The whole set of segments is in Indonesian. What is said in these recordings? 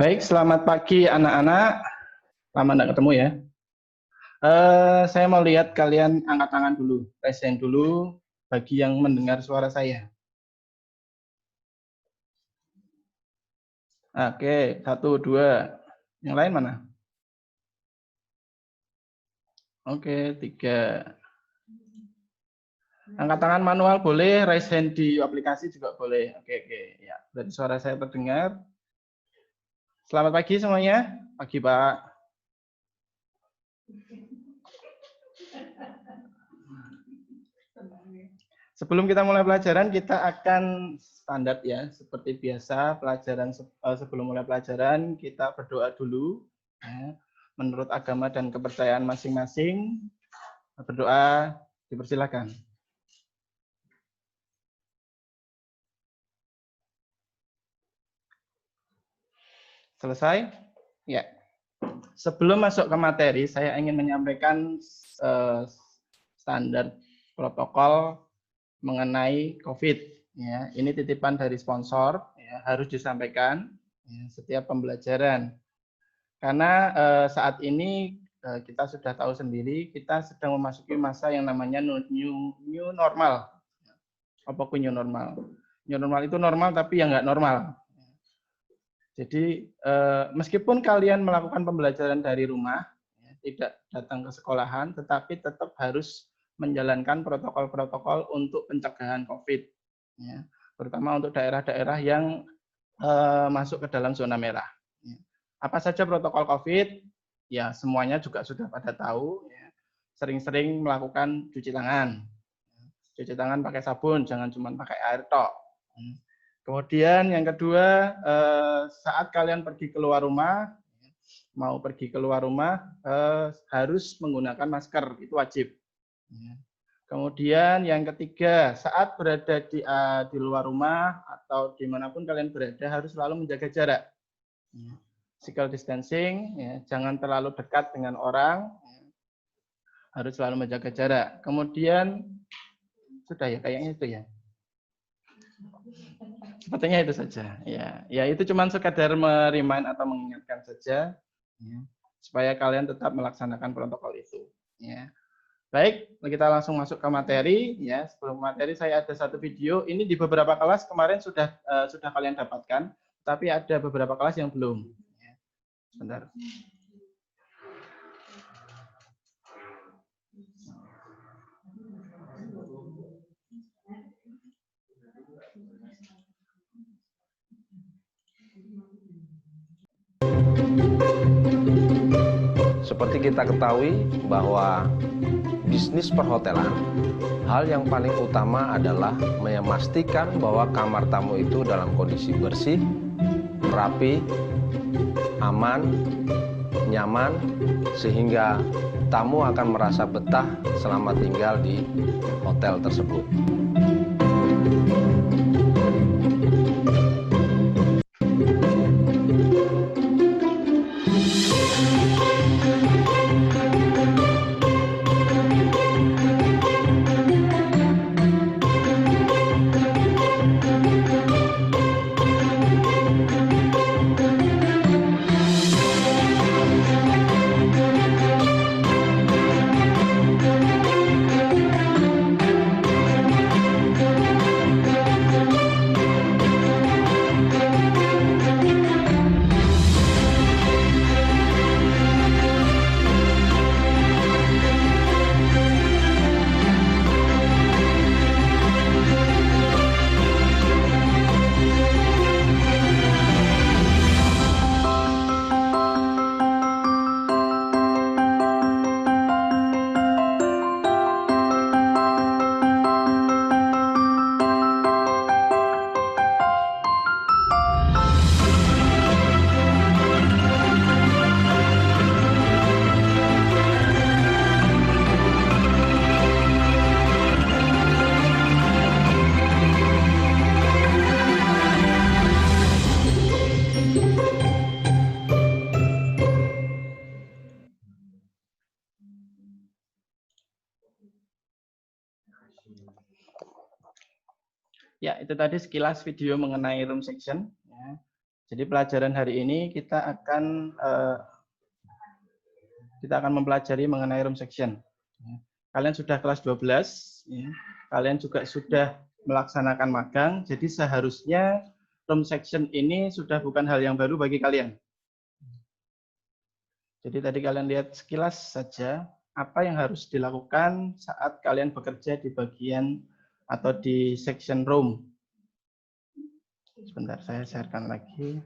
Baik, selamat pagi anak-anak. Lama nggak ketemu ya. Saya mau lihat kalian angkat tangan dulu, raise hand dulu bagi yang mendengar suara saya. Oke, 1, 2. Yang lain mana? Oke, 3. Angkat tangan manual boleh, raise hand di aplikasi juga boleh. Oke, ya. Berarti suara saya terdengar. Selamat pagi semuanya. Pagi, Pak. Sebelum kita mulai pelajaran, kita akan standar ya, seperti biasa pelajaran sebelum mulai pelajaran kita berdoa dulu. Ya. Menurut agama dan kepercayaan masing-masing, berdoa dipersilakan. Selesai? Ya. Sebelum masuk ke materi, saya ingin menyampaikan standar protokol mengenai COVID. Ya, ini titipan dari sponsor, ya, harus disampaikan ya, setiap pembelajaran. Karena saat ini kita sudah tahu sendiri, kita sedang memasuki masa yang namanya new normal. Apa itu new normal? New normal itu normal tapi yang nggak normal. Jadi meskipun kalian melakukan pembelajaran dari rumah, ya, tidak datang ke sekolahan, tetapi tetap harus menjalankan protokol-protokol untuk pencegahan COVID, ya, terutama untuk daerah-daerah yang masuk ke dalam zona merah. Ya. Apa saja protokol COVID? Ya semuanya juga sudah pada tahu. Ya. Sering-sering melakukan cuci tangan. Cuci tangan pakai sabun, jangan cuma pakai air tok. Kemudian yang kedua, saat kalian pergi keluar rumah, harus menggunakan masker, itu wajib. Kemudian yang ketiga, saat berada di luar rumah atau dimanapun kalian berada harus selalu menjaga jarak. Physical distancing, ya, jangan terlalu dekat dengan orang, harus selalu menjaga jarak. Kemudian sudah ya, kayaknya itu ya. Sepertinya itu saja. Ya itu cuma sekadar merimain atau mengingatkan saja, ya, supaya kalian tetap melaksanakan protokol itu. Ya. Baik, kita langsung masuk ke materi. Ya, sebelum materi saya ada satu video. Ini di beberapa kelas kemarin sudah kalian dapatkan, tapi ada beberapa kelas yang belum. Ya. Sebentar. Seperti kita ketahui bahwa bisnis perhotelan, hal yang paling utama adalah memastikan bahwa kamar tamu itu dalam kondisi bersih, rapi, aman, nyaman, sehingga tamu akan merasa betah selama tinggal di hotel tersebut. Ya, itu tadi sekilas video mengenai room section. Ya. Jadi pelajaran hari ini kita akan mempelajari mengenai room section. Ya. Kalian sudah kelas 12, ya. Kalian juga sudah melaksanakan magang, jadi seharusnya room section ini sudah bukan hal yang baru bagi kalian. Jadi tadi kalian lihat sekilas saja apa yang harus dilakukan saat kalian bekerja di bagian atau di section room. Sebentar, saya sharekan lagi.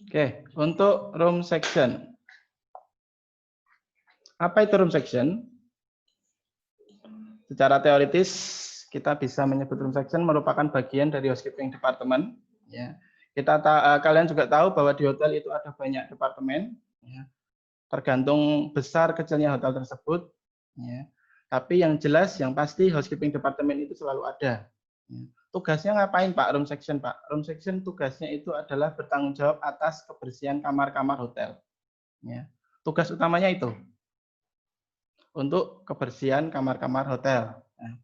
Oke, untuk room section. Apa itu room section? Secara teoritis, kita bisa menyebut room section merupakan bagian dari housekeeping department. Ya. Kalian juga tahu bahwa di hotel itu ada banyak departemen, ya. Tergantung besar kecilnya hotel tersebut. Ya. Tapi yang jelas, yang pasti housekeeping department itu selalu ada. Ya. Tugasnya ngapain Pak room section Pak? Room section tugasnya itu adalah bertanggung jawab atas kebersihan kamar-kamar hotel. Ya. Tugas utamanya itu untuk kebersihan kamar-kamar hotel. Nah,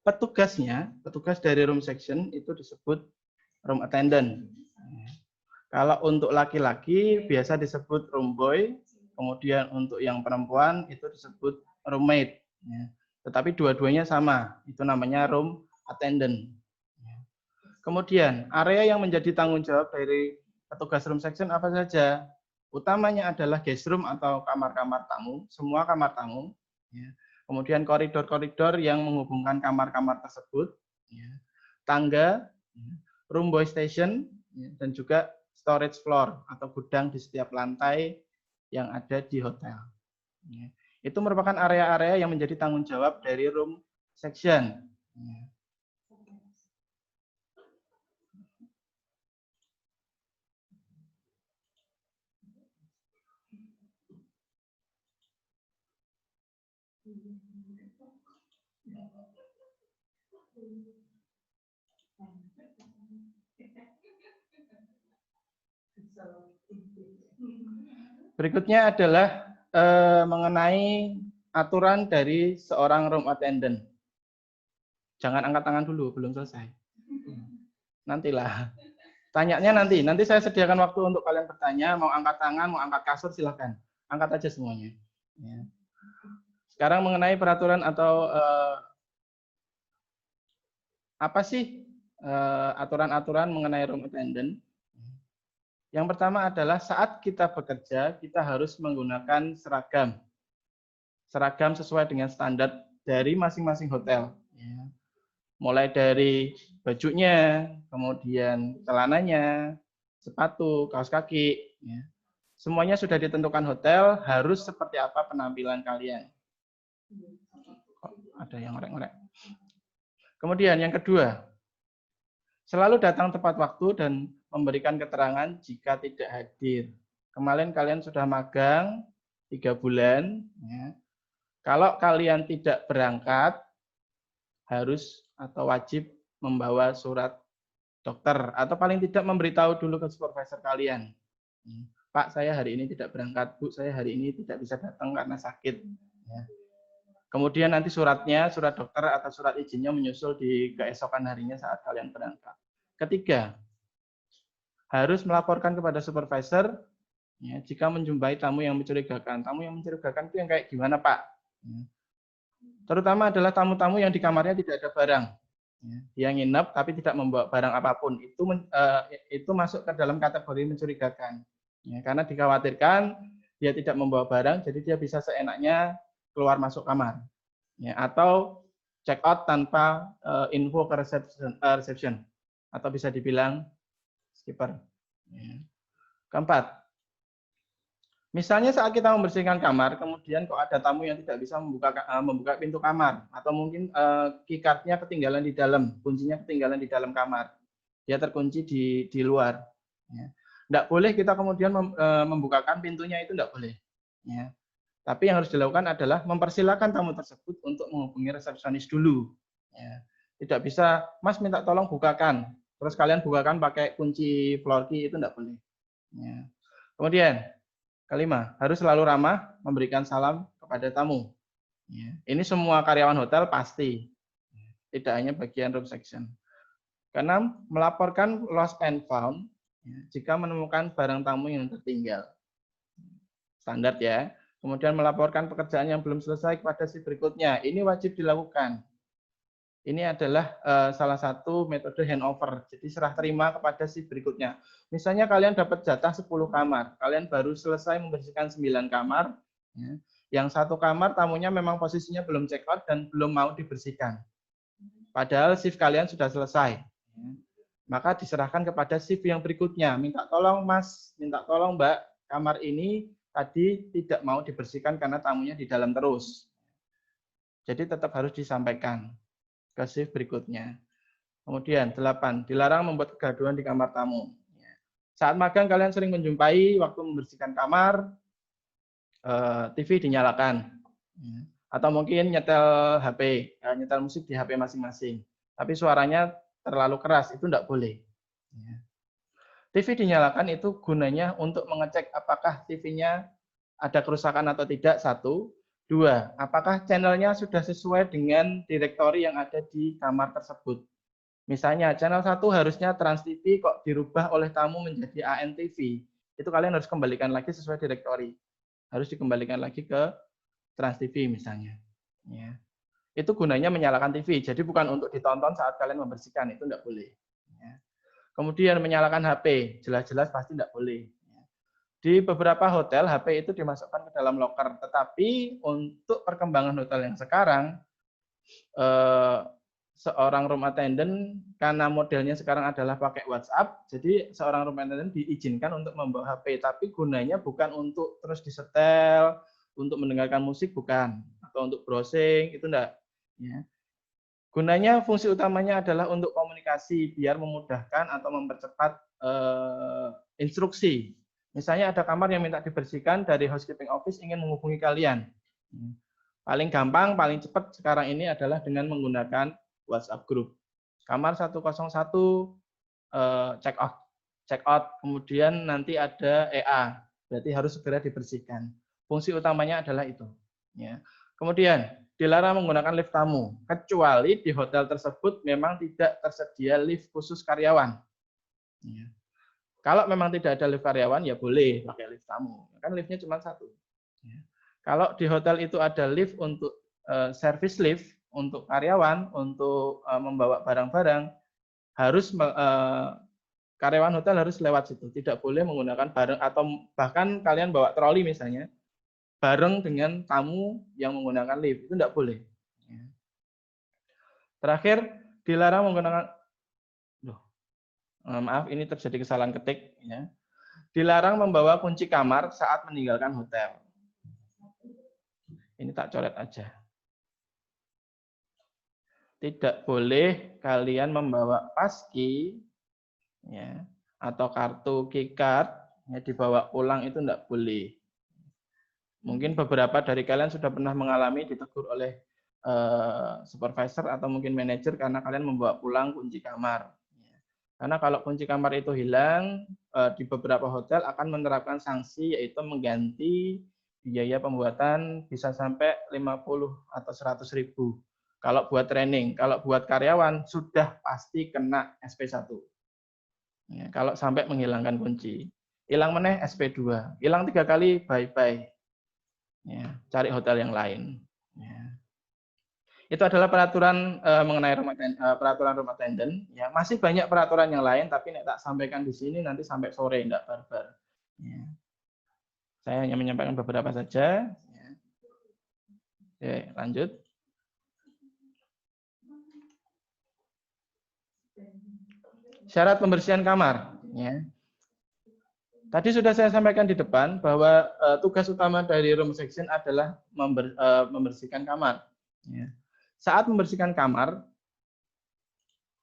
petugas dari room section itu disebut room attendant. Kalau untuk laki-laki biasa disebut room boy, kemudian untuk yang perempuan itu disebut roommate. Tetapi dua-duanya sama, itu namanya room attendant. Kemudian area yang menjadi tanggung jawab dari petugas room section apa saja? Utamanya adalah guest room atau kamar-kamar tamu, semua kamar tamu. Kemudian koridor-koridor yang menghubungkan kamar-kamar tersebut, tangga, room boy station, dan juga storage floor atau gudang di setiap lantai yang ada di hotel. Itu merupakan area-area yang menjadi tanggung jawab dari room section. Berikutnya adalah mengenai aturan dari seorang room attendant. Jangan angkat tangan dulu, belum selesai. Nantilah. Tanyanya nanti saya sediakan waktu untuk kalian bertanya, mau angkat tangan, mau angkat kasur, silahkan. Angkat aja semuanya. Sekarang mengenai peraturan atau apa sih aturan-aturan mengenai room attendant? Yang pertama adalah saat kita bekerja, kita harus menggunakan seragam. Seragam sesuai dengan standar dari masing-masing hotel. Mulai dari bajunya, kemudian celananya, sepatu, kaos kaki. Semuanya sudah ditentukan hotel, harus seperti apa penampilan kalian. Ada yang ngorek-ngorek. Kemudian yang kedua, selalu datang tepat waktu dan memberikan keterangan jika tidak hadir. Kemarin kalian sudah magang 3 bulan. Kalau kalian tidak berangkat, harus atau wajib membawa surat dokter atau paling tidak memberitahu dulu ke supervisor kalian. Pak, saya hari ini tidak berangkat. Bu, saya hari ini tidak bisa datang karena sakit. Kemudian nanti surat dokter atau surat izinnya menyusul di keesokan harinya saat kalian berangkat. Ketiga, harus melaporkan kepada supervisor jika menjumpai tamu yang mencurigakan. Tamu yang mencurigakan itu yang kayak gimana, Pak? Terutama adalah tamu-tamu yang di kamarnya tidak ada barang. Dia nginep tapi tidak membawa barang apapun. Itu masuk ke dalam kategori mencurigakan. Karena dikhawatirkan dia tidak membawa barang, jadi dia bisa seenaknya keluar masuk kamar. Atau check out tanpa info ke reception. Atau bisa dibilang skipper. Keempat, misalnya saat kita membersihkan kamar, kemudian kok ada tamu yang tidak bisa membuka pintu kamar, atau mungkin keycardnya ketinggalan di dalam, kuncinya ketinggalan di dalam kamar, dia terkunci di luar. Tidak boleh kita kemudian membukakan pintunya, itu tidak boleh. Ya. Tapi yang harus dilakukan adalah mempersilahkan tamu tersebut untuk menghubungi resepsionis dulu. Ya. Tidak bisa, Mas minta tolong bukakan, terus kalian bukakan pakai kunci floor key, itu tidak boleh. Ya. Kemudian, kelima, harus selalu ramah, memberikan salam kepada tamu. Ya. Ini semua karyawan hotel pasti, tidak hanya bagian room section. Keenam, melaporkan lost and found jika menemukan barang tamu yang tertinggal. Standar ya. Kemudian melaporkan pekerjaan yang belum selesai kepada shift berikutnya. Ini wajib dilakukan. Ini adalah salah satu metode handover. Jadi serah terima kepada shift berikutnya. Misalnya kalian dapat jatah 10 kamar. Kalian baru selesai membersihkan 9 kamar. Ya. Yang satu kamar tamunya memang posisinya belum check out dan belum mau dibersihkan. Padahal shift kalian sudah selesai. Maka diserahkan kepada shift yang berikutnya. Minta tolong Mas, minta tolong Mbak, kamar ini tadi tidak mau dibersihkan karena tamunya di dalam terus. Jadi tetap harus disampaikan ke shift berikutnya. Kemudian 8, dilarang membuat kegaduhan di kamar tamu. Saat magang kalian sering menjumpai waktu membersihkan kamar, TV dinyalakan. Atau mungkin nyetel HP, nyetel musik di HP masing-masing. Tapi suaranya terlalu keras, itu tidak boleh. TV dinyalakan itu gunanya untuk mengecek apakah TV-nya ada kerusakan atau tidak, 1. 2, apakah channelnya sudah sesuai dengan direktori yang ada di kamar tersebut. Misalnya, channel 1 harusnya Trans TV kok dirubah oleh tamu menjadi ANTV. Itu kalian harus kembalikan lagi sesuai direktori. Harus dikembalikan lagi ke Trans TV misalnya. Ya. Itu gunanya menyalakan TV. Jadi bukan untuk ditonton saat kalian membersihkan, itu tidak boleh. Ya. Kemudian menyalakan HP, jelas-jelas pasti tidak boleh. Di beberapa hotel, HP itu dimasukkan ke dalam loker. Tetapi untuk perkembangan hotel yang sekarang, seorang room attendant, karena modelnya sekarang adalah pakai WhatsApp, jadi seorang room attendant diizinkan untuk membawa HP. Tapi gunanya bukan untuk terus disetel, untuk mendengarkan musik, bukan. Atau untuk browsing, itu enggak. Ya. Gunanya, fungsi utamanya adalah untuk komunikasi, biar memudahkan atau mempercepat instruksi. Misalnya ada kamar yang minta dibersihkan, dari housekeeping office ingin menghubungi kalian. Paling gampang, paling cepat sekarang ini adalah dengan menggunakan WhatsApp group. Kamar 101 check out, kemudian nanti ada EA, berarti harus segera dibersihkan. Fungsi utamanya adalah itu. Ya. Kemudian dilarang menggunakan lift tamu, kecuali di hotel tersebut memang tidak tersedia lift khusus karyawan. Ya. Kalau memang tidak ada lift karyawan, ya boleh pakai lift tamu. Kan liftnya cuma 1. Ya. Kalau di hotel itu ada lift untuk service lift, untuk karyawan, untuk membawa barang-barang, harus karyawan hotel harus lewat situ. Tidak boleh menggunakan bareng, atau bahkan kalian bawa troli misalnya, bareng dengan tamu yang menggunakan lift, itu tidak boleh. Terakhir, dilarang menggunakan, maaf ini terjadi kesalahan ketik, ya. Dilarang membawa kunci kamar saat meninggalkan hotel. Ini tak coret aja. Tidak boleh kalian membawa paski, ya, atau kartu key-card, ya, dibawa pulang, itu tidak boleh. Mungkin beberapa dari kalian sudah pernah mengalami ditegur oleh supervisor atau mungkin manajer karena kalian membawa pulang kunci kamar. Karena kalau kunci kamar itu hilang, di beberapa hotel akan menerapkan sanksi, yaitu mengganti biaya pembuatan bisa sampai 50 atau 100 ribu. Kalau buat training, kalau buat karyawan sudah pasti kena SP1. Ya, kalau sampai menghilangkan kunci. Hilang meneh SP2. Hilang 3 kali, bye-bye. Ya, cari hotel yang lain. Ya. Itu adalah peraturan mengenai peraturan room attendant. Ya, masih banyak peraturan yang lain, tapi tak sampaikan di sini nanti sampai sore, tidak barbar. Ya. Saya hanya menyampaikan beberapa saja. Ya. Oke, lanjut. Syarat pembersihan kamar. Ya. Tadi sudah saya sampaikan di depan bahwa tugas utama dari room section adalah membersihkan kamar. Ya. Saat membersihkan kamar,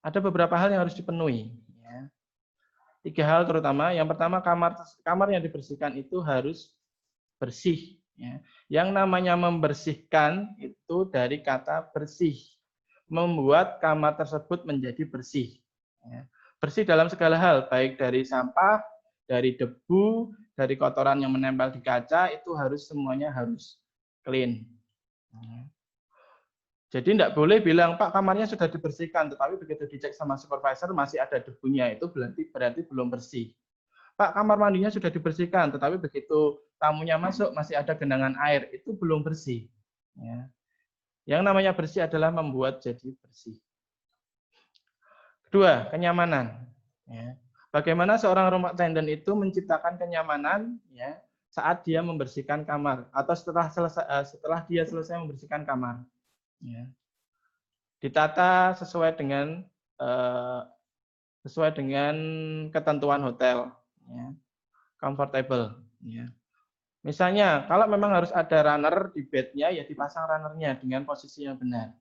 ada beberapa hal yang harus dipenuhi. Ya. 3 hal terutama. Yang pertama, kamar yang dibersihkan itu harus bersih. Ya. Yang namanya membersihkan itu dari kata bersih, membuat kamar tersebut menjadi bersih. Ya. Bersih dalam segala hal, baik dari sampah, dari debu, dari kotoran yang menempel di kaca, itu semuanya harus clean. Ya. Jadi tidak boleh bilang, Pak, kamarnya sudah dibersihkan, tetapi begitu dicek sama supervisor masih ada debunya, itu berarti belum bersih. Pak, kamar mandinya sudah dibersihkan, tetapi begitu tamunya masuk masih ada genangan air, itu belum bersih. Ya. Yang namanya bersih adalah membuat jadi bersih. Kedua, kenyamanan. Ya. Bagaimana seorang room attendant itu menciptakan kenyamanan ya, saat dia membersihkan kamar atau setelah dia selesai membersihkan kamar. Ya. Ditata sesuai dengan ketentuan hotel, ya. Comfortable. Ya. Misalnya, kalau memang harus ada runner di bednya, ya dipasang runnernya dengan posisi yang benar.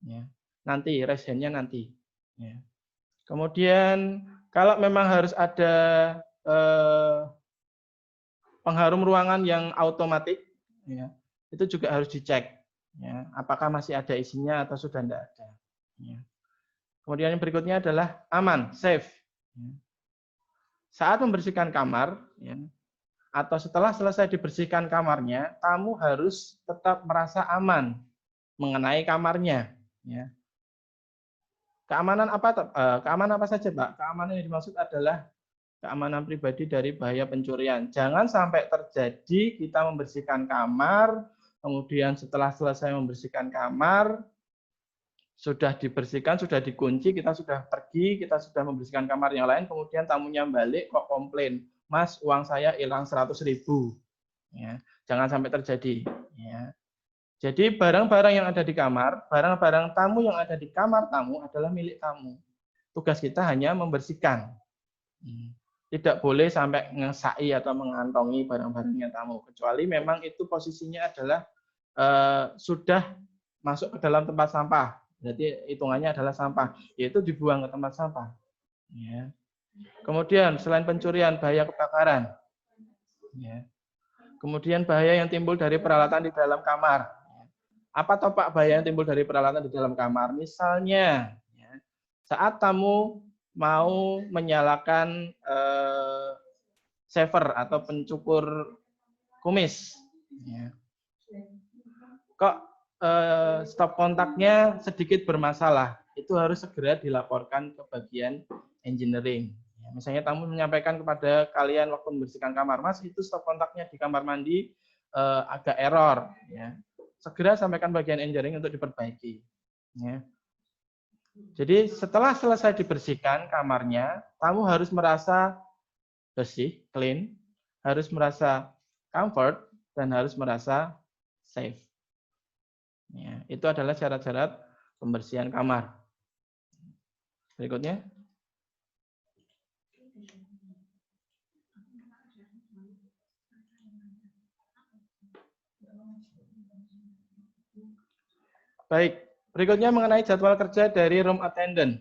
Ya. Nanti, rest hand-nya nanti. Ya. Kemudian, kalau memang harus ada pengharum ruangan yang otomatis, ya, itu juga harus dicek. Ya, apakah masih ada isinya atau sudah tidak ada. Ya. Kemudian yang berikutnya adalah aman, safe. Ya. Saat membersihkan kamar, ya, atau setelah selesai dibersihkan kamarnya, tamu harus tetap merasa aman mengenai kamarnya. Ya. Keamanan apa saja, Pak? Keamanan yang dimaksud adalah keamanan pribadi dari bahaya pencurian. Jangan sampai terjadi kita membersihkan kamar, kemudian setelah selesai membersihkan kamar, sudah dibersihkan, sudah dikunci, kita sudah pergi, kita sudah membersihkan kamar yang lain, kemudian tamunya balik kok komplain, Mas, uang saya hilang 100.000. Ya, jangan sampai terjadi. Ya. Jadi barang-barang yang ada di kamar, barang-barang tamu yang ada di kamar tamu adalah milik tamu. Tugas kita hanya membersihkan. Tidak boleh sampai ngesai atau mengantongi barang-barangnya tamu, kecuali memang itu posisinya adalah sudah masuk ke dalam tempat sampah. Berarti hitungannya adalah sampah, yaitu dibuang ke tempat sampah. Ya. Kemudian selain pencurian, bahaya kebakaran. Ya. Kemudian bahaya yang timbul dari peralatan di dalam kamar. Apa toh Pak bahaya yang timbul dari peralatan di dalam kamar? Misalnya, ya, saat tamu mau menyalakan shaver atau pencukur kumis, ya. Kok stop kontaknya sedikit bermasalah, itu harus segera dilaporkan ke bagian engineering. Ya, misalnya tamu menyampaikan kepada kalian waktu membersihkan kamar, Mas, itu stop kontaknya di kamar mandi agak error. Ya. Segera sampaikan bagian engineering untuk diperbaiki. Ya. Jadi setelah selesai dibersihkan kamarnya, tamu harus merasa bersih, clean, harus merasa comfort, dan harus merasa safe. Ya, itu adalah syarat-syarat pembersihan kamar. Berikutnya. Baik, berikutnya mengenai jadwal kerja dari room attendant.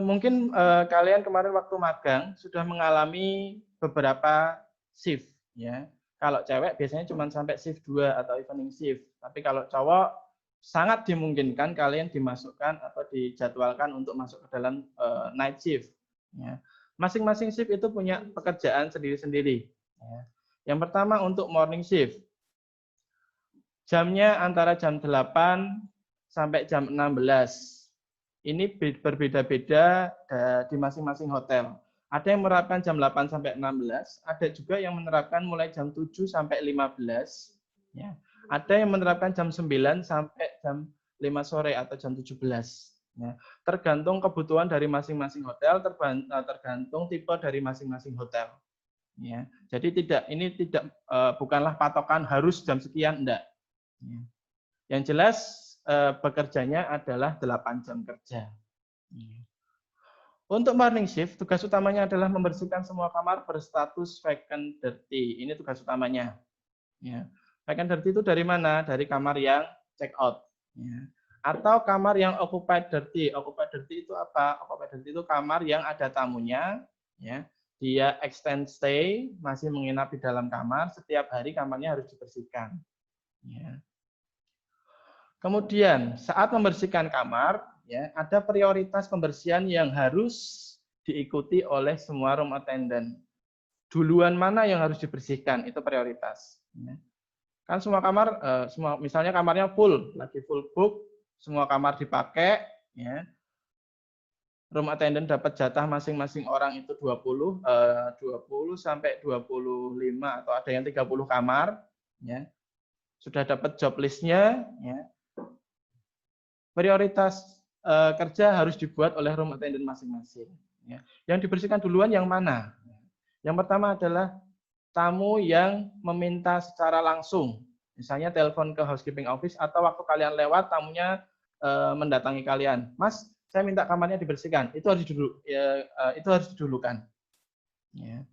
Mungkin kalian kemarin waktu magang sudah mengalami beberapa shift, ya. Kalau cewek biasanya cuma sampai shift 2 atau evening shift. Tapi kalau cowok sangat dimungkinkan kalian dimasukkan atau dijadwalkan untuk masuk ke dalam night shift. Ya. Masing-masing shift itu punya pekerjaan sendiri-sendiri. Ya. Yang pertama untuk morning shift. Jamnya antara jam 8 sampai jam 16. Ini berbeda-beda di masing-masing hotel. Ada yang menerapkan jam 8 sampai 16, ada juga yang menerapkan mulai jam 7 sampai 15. Ya. Ada yang menerapkan jam 9 sampai jam 5 sore atau jam 17. Ya. Tergantung kebutuhan dari masing-masing hotel, tergantung tipe dari masing-masing hotel. Ya. Jadi ini bukanlah patokan harus jam sekian, enggak. Ya. Yang jelas bekerjanya adalah 8 jam kerja. Ya. Untuk morning shift, tugas utamanya adalah membersihkan semua kamar berstatus vacant dirty. Ini tugas utamanya. Ya. Vacant dirty itu dari mana? Dari kamar yang check out. Ya. Atau kamar yang occupied dirty. Occupied dirty itu apa? Occupied dirty itu kamar yang ada tamunya, ya. Dia extend stay, masih menginap di dalam kamar, setiap hari kamarnya harus dibersihkan. Ya. Kemudian saat membersihkan kamar, ya, ada prioritas pembersihan yang harus diikuti oleh semua room attendant. Duluan mana yang harus dibersihkan, itu prioritas. Ya. Kan semua kamar, misalnya kamarnya full, lagi full book, semua kamar dipakai, ya. Room attendant dapat jatah masing-masing orang itu 20 sampai 25 atau ada yang 30 kamar, ya. Sudah dapat job list-nya, ya. Prioritas kerja harus dibuat oleh room attendant masing-masing, ya. Yang dibersihkan duluan yang mana? Yang pertama adalah tamu yang meminta secara langsung. Misalnya telepon ke housekeeping office atau waktu kalian lewat tamunya mendatangi kalian. Mas, saya minta kamarnya dibersihkan. Itu harus didulukan. Ya.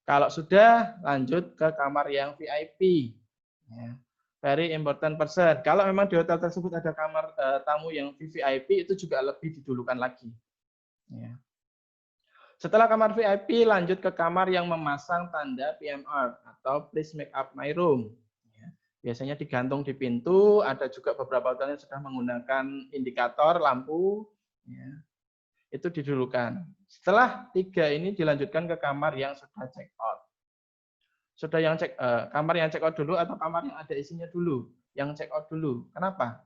Kalau sudah, lanjut ke kamar yang VIP. Ya. Very important person. Kalau memang di hotel tersebut ada kamar tamu yang VVIP, itu juga lebih didulukan lagi. Ya. Setelah kamar VIP, lanjut ke kamar yang memasang tanda PMR atau Please Make Up My Room. Ya. Biasanya digantung di pintu, ada juga beberapa hotel yang sudah menggunakan indikator lampu. Ya. Itu didulukan. Setelah 3 ini dilanjutkan ke kamar yang sudah check out. Sudah yang kamar yang check out dulu atau kamar yang ada isinya dulu? Yang check out dulu. Kenapa?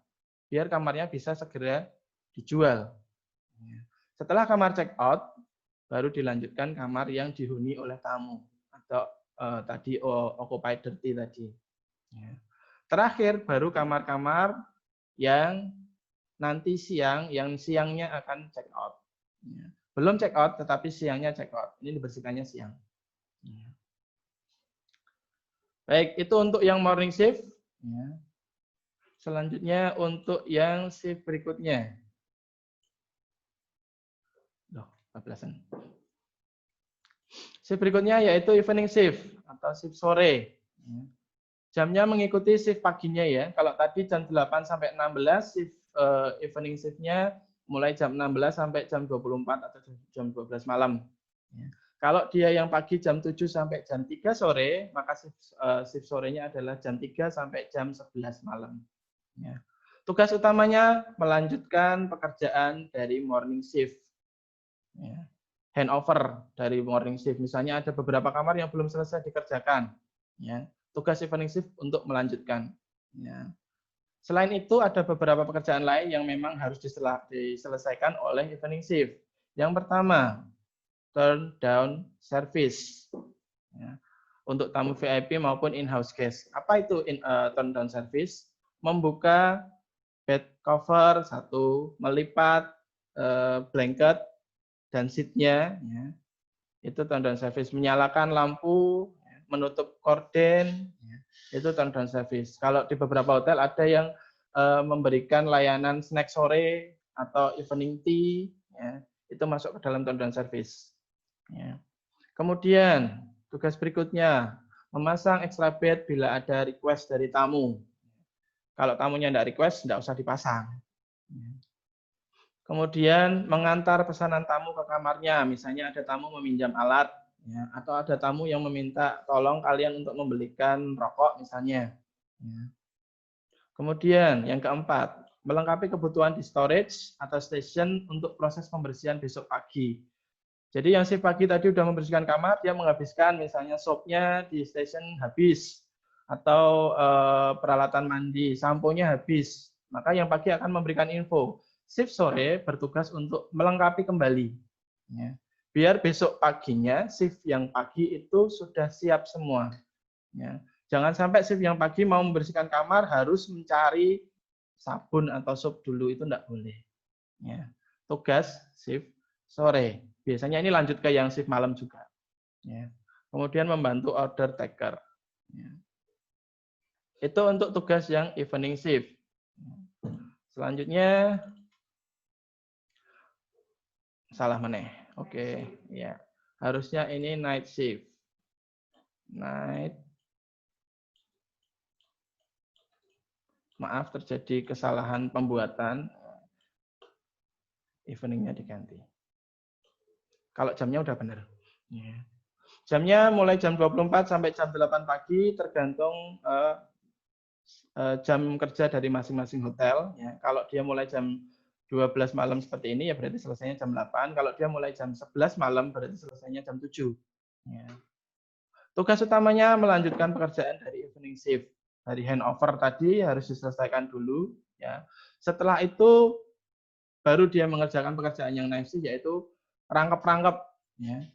Biar kamarnya bisa segera dijual. Setelah kamar check out, baru dilanjutkan kamar yang dihuni oleh tamu atau tadi occupied dirty tadi. Terakhir baru kamar-kamar yang nanti yang siangnya akan check out. Belum check out, tetapi siangnya check out. Ini dibersihkannya siang. Baik, itu untuk yang morning shift. Selanjutnya untuk yang shift berikutnya. Shift berikutnya yaitu evening shift atau shift sore. Jamnya mengikuti shift paginya ya. Kalau tadi jam 8 sampai 16, shift evening shift-nya mulai jam 16 sampai jam 24 atau jam 12 malam. Kalau dia yang pagi jam 7 sampai jam 3 sore, maka shift sorenya adalah jam 3 sampai jam 11 malam. Ya. Tugas utamanya melanjutkan pekerjaan dari morning shift. Ya. Handover dari morning shift. Misalnya ada beberapa kamar yang belum selesai dikerjakan. Ya. Tugas evening shift untuk melanjutkan. Ya. Selain itu ada beberapa pekerjaan lain yang memang harus diselesaikan oleh evening shift. Yang pertama, turn down service. Ya. Untuk tamu VIP maupun in-house guest. Apa itu turn down service? Membuka bed cover satu, melipat blanket dan seat-nya. Ya. Itu turn down service. Menyalakan lampu, menutup korden, itu turn down service. Kalau di beberapa hotel ada yang memberikan layanan snack sore atau evening tea, ya, itu masuk ke dalam turn down service. Ya. Kemudian tugas berikutnya memasang extra bed bila ada request dari tamu. Kalau tamunya tidak request, tidak usah dipasang. Kemudian mengantar pesanan tamu ke kamarnya, misalnya ada tamu meminjam alat, ya, atau ada tamu yang meminta tolong kalian untuk membelikan rokok misalnya. Ya. Kemudian yang keempat, melengkapi kebutuhan di storage atau station untuk proses pembersihan besok pagi. Jadi yang shift pagi tadi udah membersihkan kamar, dia menghabiskan misalnya soapnya di station habis, atau peralatan mandi, sampo-nya habis. Maka yang pagi akan memberikan info. Shift sore bertugas untuk melengkapi kembali. Ya. Biar besok paginya shift yang pagi itu sudah siap semua. Ya. Jangan sampai shift yang pagi mau membersihkan kamar harus mencari sabun atau sup dulu, itu tidak boleh. Ya. Tugas shift sore. Biasanya ini lanjut ke yang shift malam juga. Ya. Kemudian membantu order taker. Ya. Itu untuk tugas yang evening shift. Selanjutnya salah meneh. Oke, ya. Harusnya ini night shift. Night Maaf, terjadi kesalahan pembuatan. Eveningnya diganti. Kalau jamnya udah benar. Ya. Jamnya mulai jam 24 sampai jam 8 pagi, tergantung jam kerja dari masing-masing hotel. Ya. Kalau dia mulai jam 12 malam seperti ini, ya berarti selesainya jam 8. Kalau dia mulai jam 11 malam, berarti selesainya jam 7. Ya. Tugas utamanya melanjutkan pekerjaan dari evening shift. Dari handover tadi harus diselesaikan dulu. Ya. Setelah itu, baru dia mengerjakan pekerjaan yang night shift, yaitu rangkap-rangkap. Ya.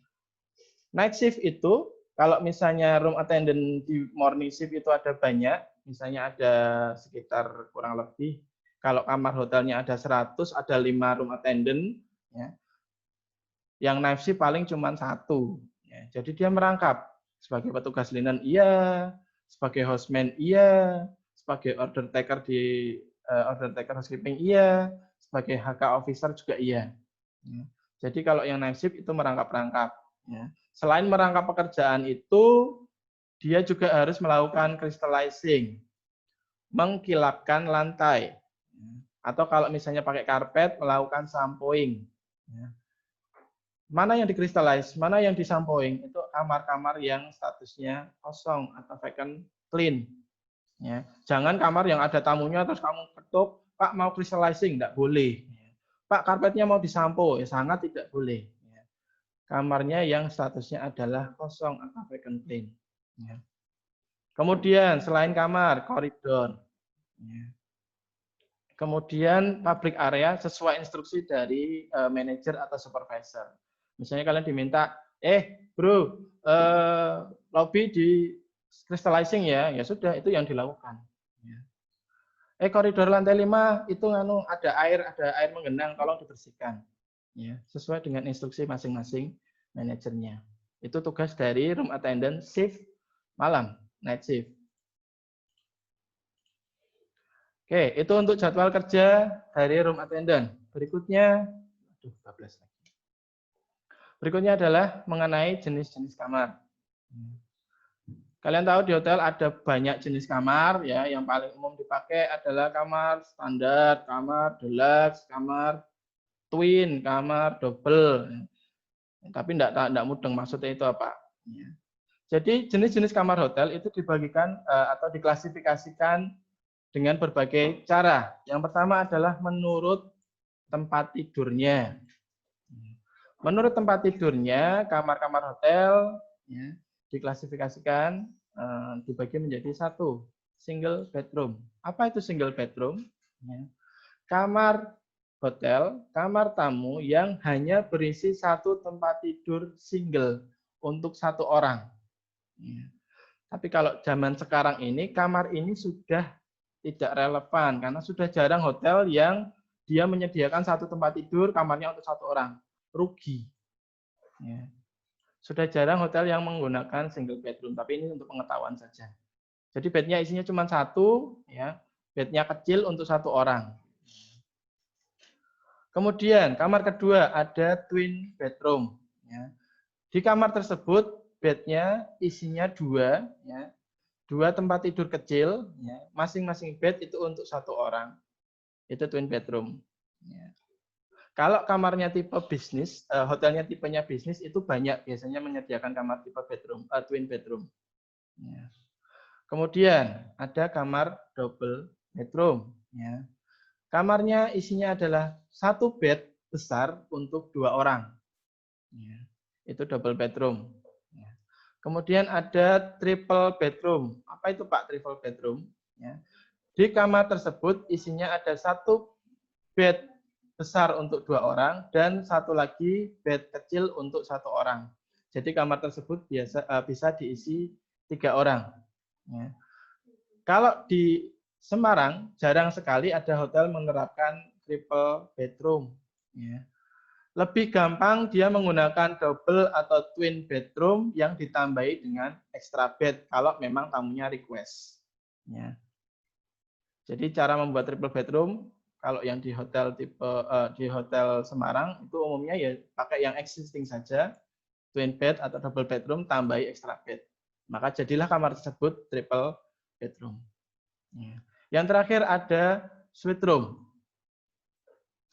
Night shift itu, kalau misalnya room attendant di morning shift itu ada banyak, misalnya ada sekitar kurang lebih, kalau kamar hotelnya ada 100, ada 5 room attendant, ya. Yang night shift paling cuma 1. Ya. Jadi dia merangkap, sebagai petugas linen iya, sebagai houseman iya, sebagai order taker di order taker housekeeping iya, sebagai HK officer juga iya. Ya. Jadi kalau yang night shift itu merangkap-rangkap. Ya. Selain merangkap pekerjaan itu, dia juga harus melakukan crystallizing, mengkilapkan lantai. Atau kalau misalnya pakai karpet, melakukan shampooing. Mana yang dikristalize, mana yang disampooing, itu kamar-kamar yang statusnya kosong atau vacant clean. Ya. Jangan kamar yang ada tamunya terus kamu ketuk, Pak mau crystallizing, enggak boleh. Pak karpetnya mau disampo, ya sangat tidak boleh. Kamarnya yang statusnya adalah kosong atau vacant clean. Ya. Kemudian selain kamar, koridor. Ya. Kemudian public area sesuai instruksi dari manajer atau supervisor. Misalnya kalian diminta, bro, lobby di crystallizing ya, ya sudah itu yang dilakukan. Ya. Koridor lantai 5 itu ada air menggenang, tolong dibersihkan. Ya, sesuai dengan instruksi masing-masing manajernya. Itu tugas dari room attendant shift malam, night shift. Oke, itu untuk jadwal kerja dari room attendant. Berikutnya adalah mengenai jenis-jenis kamar. Kalian tahu di hotel ada banyak jenis kamar, ya. Yang paling umum dipakai adalah kamar standar, kamar deluxe, kamar twin, kamar double. Tapi enggak mudeng maksudnya itu apa. Jadi jenis-jenis kamar hotel itu dibagikan atau diklasifikasikan dengan berbagai cara. Yang pertama adalah menurut tempat tidurnya. Menurut tempat tidurnya, kamar-kamar hotel ya, diklasifikasikan dibagi menjadi 1, single bedroom. Apa itu single bedroom? Ya. Kamar hotel, kamar tamu yang hanya berisi 1 tempat tidur single untuk 1 orang. Ya. Tapi kalau zaman sekarang ini, kamar ini sudah tidak relevan karena sudah jarang hotel yang dia menyediakan 1 tempat tidur, kamarnya untuk 1 orang. Rugi. Ya. Sudah jarang hotel yang menggunakan single bedroom, tapi ini untuk pengetahuan saja. Jadi bednya isinya cuma 1, ya, bednya kecil untuk 1 orang. Kemudian kamar kedua ada twin bedroom. Ya. Di kamar tersebut bednya isinya 2, ya, 2 tempat tidur kecil, ya, masing-masing bed itu untuk 1 orang. Itu twin bedroom. Ya. Kalau kamarnya tipe bisnis, hotelnya tipenya bisnis itu banyak biasanya menyediakan kamar tipe bedroom, twin bedroom. Ya. Kemudian ada kamar double bedroom. Ya. Kamarnya isinya adalah 1 bed besar untuk 2 orang. Ya. Itu double bedroom. Ya. Kemudian ada triple bedroom. Apa itu Pak triple bedroom? Ya. Di kamar tersebut isinya ada 1 bed besar untuk 2 orang dan 1 lagi bed kecil untuk 1 orang. Jadi kamar tersebut bisa diisi 3 orang. Ya. Kalau di Semarang jarang sekali ada hotel menerapkan triple bedroom. Ya. Lebih gampang dia menggunakan double atau twin bedroom yang ditambahi dengan extra bed kalau memang tamunya request. Ya. Jadi cara membuat triple bedroom kalau yang di hotel di hotel Semarang itu umumnya ya pakai yang existing saja, twin bed atau double bedroom tambahi extra bed. Maka jadilah kamar tersebut triple bedroom. Ya. Yang terakhir ada suite room.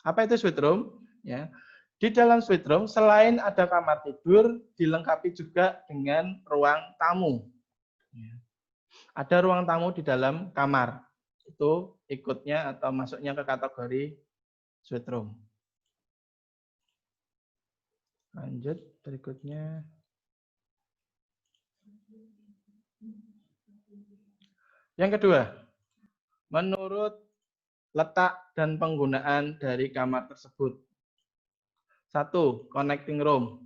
Apa itu suite room? Ya. Di dalam suite room, selain ada kamar tidur, dilengkapi juga dengan ruang tamu. Ada ruang tamu di dalam kamar. Itu ikutnya atau masuknya ke kategori suite room. Lanjut berikutnya. Yang kedua, menurut letak dan penggunaan dari kamar tersebut. 1. Connecting room.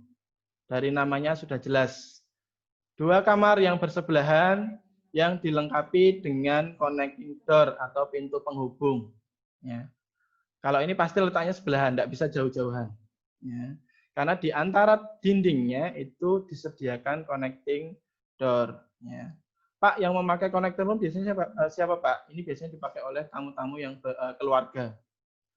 Dari namanya sudah jelas. 2 kamar yang bersebelahan yang dilengkapi dengan connecting door atau pintu penghubung. Ya. Kalau ini pasti letaknya sebelahan, tidak bisa jauh-jauhan. Ya. Karena di antara dindingnya itu disediakan connecting door. Ya. Pak, yang memakai connecting room biasanya siapa Pak? Ini biasanya dipakai oleh tamu-tamu yang keluarga.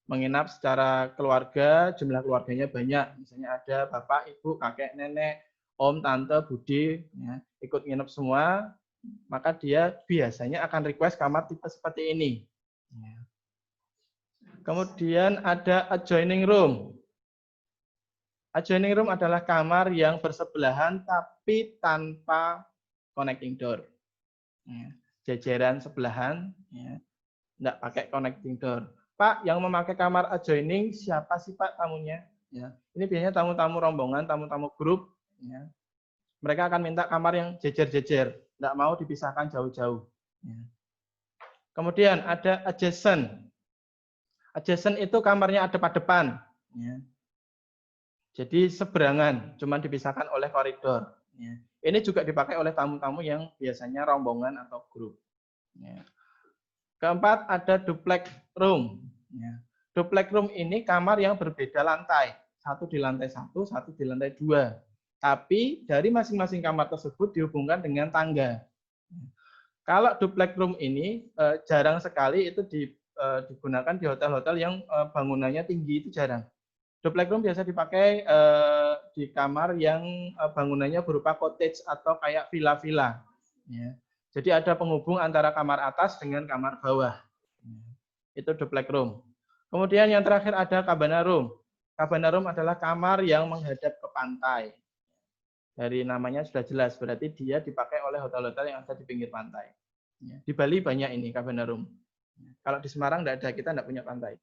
Menginap secara keluarga, jumlah keluarganya banyak. Misalnya ada bapak, ibu, kakek, nenek, om, tante, budi, ya, ikut nginep semua, maka dia biasanya akan request kamar tipe seperti ini. Ya. Kemudian ada adjoining room. Adjoining room adalah kamar yang bersebelahan tapi tanpa connecting door. Ya. Jajaran sebelahan, ya, tidak pakai connecting door. Pak, yang memakai kamar adjoining siapa sih Pak tamunya? Ya, ini biasanya tamu-tamu rombongan, tamu-tamu grup. Ya. Mereka akan minta kamar yang jejer-jejer, tidak mau dipisahkan jauh-jauh. Ya. Kemudian ada adjacent. Adjacent itu kamarnya adep-adepan. Ya. Jadi seberangan, cuma dipisahkan oleh koridor. Ya. Ini juga dipakai oleh tamu-tamu yang biasanya rombongan atau grup. Ya. Keempat, ada duplex room. Ya. Duplex room ini kamar yang berbeda lantai. Satu di lantai 1, satu di lantai 2. Tapi dari masing-masing kamar tersebut dihubungkan dengan tangga. Kalau duplex room ini jarang sekali itu digunakan di hotel-hotel yang bangunannya tinggi, itu jarang. Duplex room biasa dipakai di kamar yang bangunannya berupa cottage atau kayak villa-villa. Ya. Jadi ada penghubung antara kamar atas dengan kamar bawah. Itu duplex room. Kemudian yang terakhir ada cabana room. Cabana room adalah kamar yang menghadap ke pantai. Dari namanya sudah jelas, berarti dia dipakai oleh hotel-hotel yang ada di pinggir pantai. Di Bali banyak ini cabana room. Kalau di Semarang tidak ada, kita tidak punya pantai.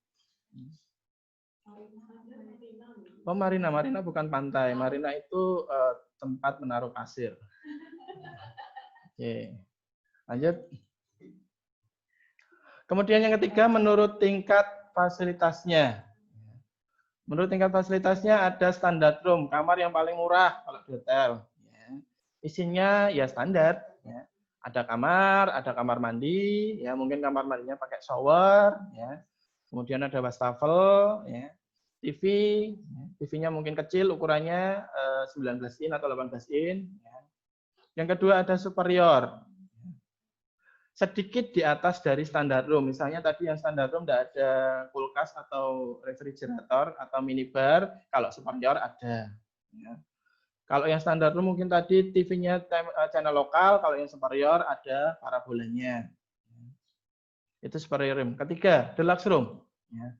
Oh, marina. Marina bukan pantai. Marina itu tempat menaruh pasir. Oke. Lanjut. Kemudian yang ketiga, menurut tingkat fasilitasnya. Menurut tingkat fasilitasnya ada standar room, kamar yang paling murah kalau di hotel. Isinya ya standar. Ya. Ada kamar mandi, ya mungkin kamar mandinya pakai shower, ya. Kemudian ada wastafel, ya. TV, ya. TV-nya mungkin kecil, ukurannya 19 in atau 18 in. Ya. Yang kedua ada superior. Sedikit di atas dari standar room. Misalnya tadi yang standar room tidak ada kulkas atau refrigerator atau minibar, kalau superior ada. Ya. Kalau yang standar room mungkin tadi TV-nya channel lokal, kalau yang superior ada parabolanya. Itu superior room. Ketiga, deluxe room. Ya.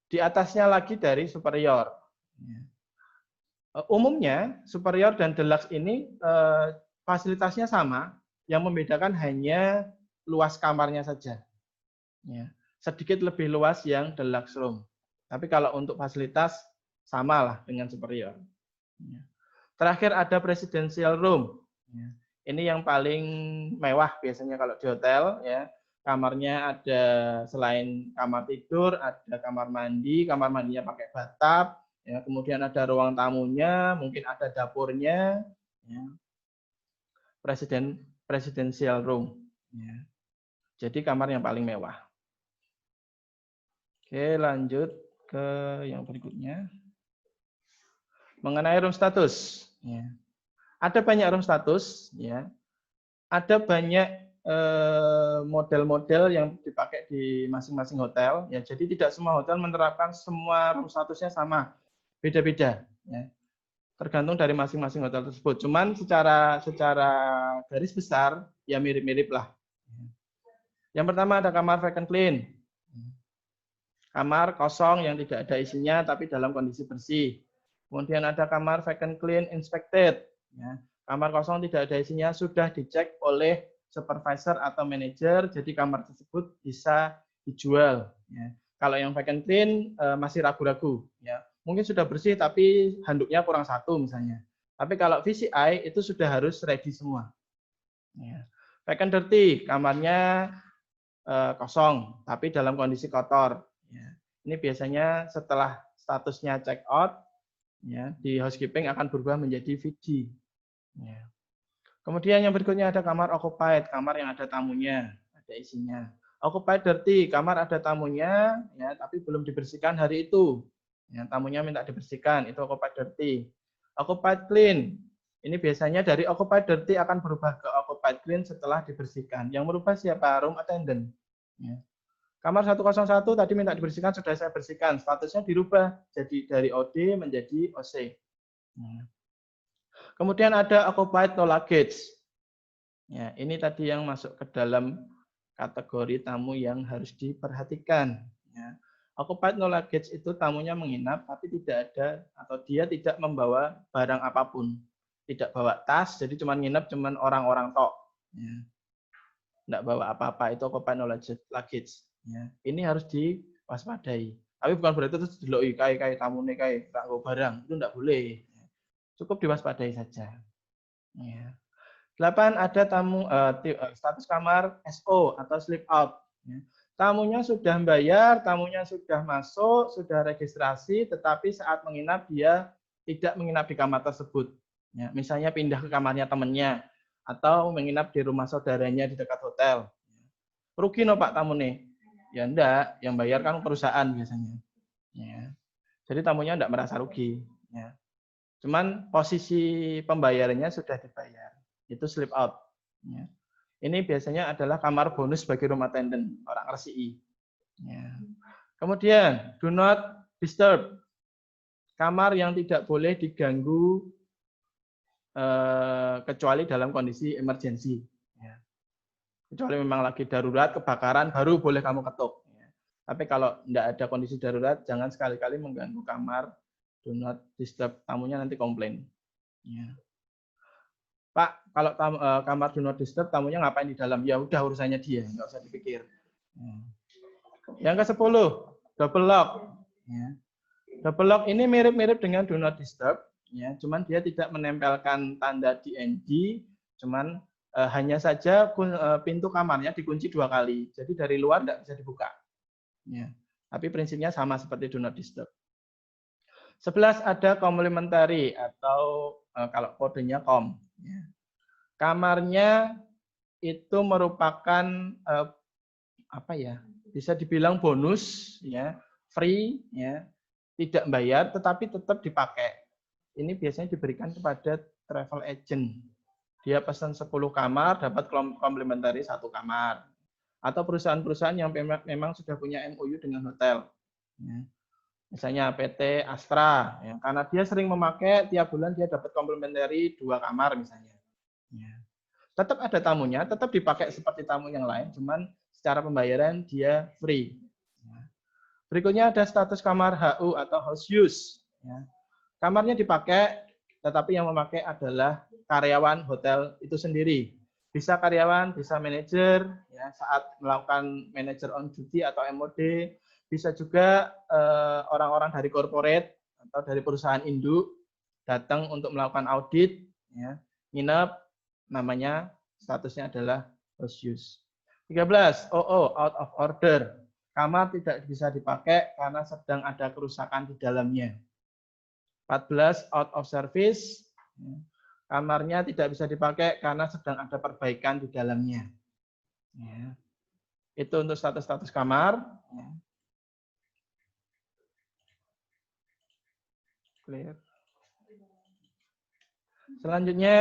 Di atasnya lagi dari superior. Ya. Umumnya superior dan deluxe ini fasilitasnya sama, yang membedakan hanya luas kamarnya saja. Ya. Sedikit lebih luas yang deluxe room. Tapi kalau untuk fasilitas samalah dengan superior. Ya. Terakhir ada presidential room. Ya. Ini yang paling mewah biasanya kalau di hotel. Ya. Kamarnya ada selain kamar tidur, ada kamar mandi. Kamar mandinya pakai bathtub. Ya. Kemudian ada ruang tamunya, mungkin ada dapurnya. Ya. Presidential room. Ya. Jadi kamar yang paling mewah. Oke, lanjut ke yang berikutnya. Mengenai room status. Ya. Ada banyak room status. Ya. Ada banyak model-model yang dipakai di masing-masing hotel. Ya. Jadi tidak semua hotel menerapkan semua room statusnya sama. Beda-beda. Ya. Tergantung dari masing-masing hotel tersebut. Cuman secara garis besar, ya mirip-mirip lah. Yang pertama ada kamar vacant clean. Kamar kosong yang tidak ada isinya tapi dalam kondisi bersih. Kemudian ada kamar vacant clean inspected. Ya. Kamar kosong tidak ada isinya sudah dicek oleh supervisor atau manajer, jadi kamar tersebut bisa dijual. Ya. Kalau yang vacant clean masih ragu-ragu. Ya. Mungkin sudah bersih tapi handuknya kurang satu misalnya. Tapi kalau VCI itu sudah harus ready semua. Ya. Vacant dirty, kamarnya kosong tapi dalam kondisi kotor. Ya. Ini biasanya setelah statusnya check out, ya, di housekeeping akan berubah menjadi VD. Ya. Kemudian yang berikutnya ada kamar occupied, kamar yang ada tamunya, ada isinya. Occupied dirty, kamar ada tamunya, ya, tapi belum dibersihkan hari itu. Ya, tamunya minta dibersihkan, itu occupied dirty. Occupied clean, ini biasanya dari occupied dirty akan berubah ke occupied clean setelah dibersihkan. Yang merubah siapa? Room attendant. Ya. Kamar 101 tadi minta dibersihkan, sudah saya bersihkan. Statusnya dirubah jadi dari OD menjadi OC. Kemudian ada occupied no luggage. Ya, ini tadi yang masuk ke dalam kategori tamu yang harus diperhatikan. Ya. Occupied no luggage itu tamunya menginap tapi tidak ada atau dia tidak membawa barang apapun. Tidak bawa tas, jadi cuma nginap cuma orang-orang tok. Ya. Tidak bawa apa-apa, itu occupied no luggage. Ya, ini harus diwaspadai. Tapi bukan berarti terus deloi kai tamune kai gak nggo barang, itu tidak boleh. Cukup diwaspadai saja. Ya. 8 ada tamu status kamar SO atau sleep out. Ya. Tamunya sudah bayar, tamunya sudah masuk, sudah registrasi, tetapi saat menginap dia tidak menginap di kamar tersebut. Ya, misalnya pindah ke kamarnya temannya atau menginap di rumah saudaranya di dekat hotel. Rugi no Pak tamune. Ya enggak, yang bayar kan perusahaan biasanya. Ya. Jadi tamunya enggak merasa rugi. Ya. Cuman posisi pembayarannya sudah dibayar. Itu slip out. Ya. Ini biasanya adalah kamar bonus bagi room attendant, orang RCI. Ya. Kemudian, do not disturb. Kamar yang tidak boleh diganggu kecuali dalam kondisi emergensi. Ya. Kecuali memang lagi darurat, kebakaran, baru boleh kamu ketuk. Tapi kalau tidak ada kondisi darurat, jangan sekali-kali mengganggu kamar. Do not disturb, tamunya nanti komplain. Ya. Pak, kalau kamar do not disturb, tamunya ngapain di dalam? Ya udah urusannya dia, nggak usah dipikir. Ya. Yang ke-10, double lock. Ya. Double lock ini mirip-mirip dengan do not disturb, ya, cuman dia tidak menempelkan tanda DND, cuman hanya saja pintu kamarnya dikunci 2 kali. Jadi dari luar tidak bisa dibuka. Ya. Tapi prinsipnya sama seperti do not disturb. 11 ada complementary atau kalau kodenya com. Ya. Kamarnya itu merupakan apa ya? Bisa dibilang bonus, ya, free, ya, tidak bayar, tetapi tetap dipakai. Ini biasanya diberikan kepada travel agent. Dia pesan 10 kamar, dapat komplementari 1 kamar. Atau perusahaan-perusahaan yang memang sudah punya MOU dengan hotel. Ya. Misalnya PT Astra, ya. Karena dia sering memakai, tiap bulan dia dapat komplementari 2 kamar misalnya. Ya. Tetap ada tamunya, tetap dipakai seperti tamu yang lain, cuman secara pembayaran dia free. Ya. Berikutnya ada status kamar HU atau house use. Ya. Kamarnya dipakai, tetapi yang memakai adalah karyawan hotel itu sendiri. Bisa karyawan, bisa manajer, ya, saat melakukan manager on duty atau MOD. Bisa juga orang-orang dari corporate atau dari perusahaan induk datang untuk melakukan audit, ya, nginep, namanya statusnya adalah house use. 13, OO, out of order. Kamar tidak bisa dipakai karena sedang ada kerusakan di dalamnya. 14, out of service. Kamarnya tidak bisa dipakai karena sedang ada perbaikan di dalamnya. Ya. Itu untuk status-status kamar. Ya. Clear. Selanjutnya,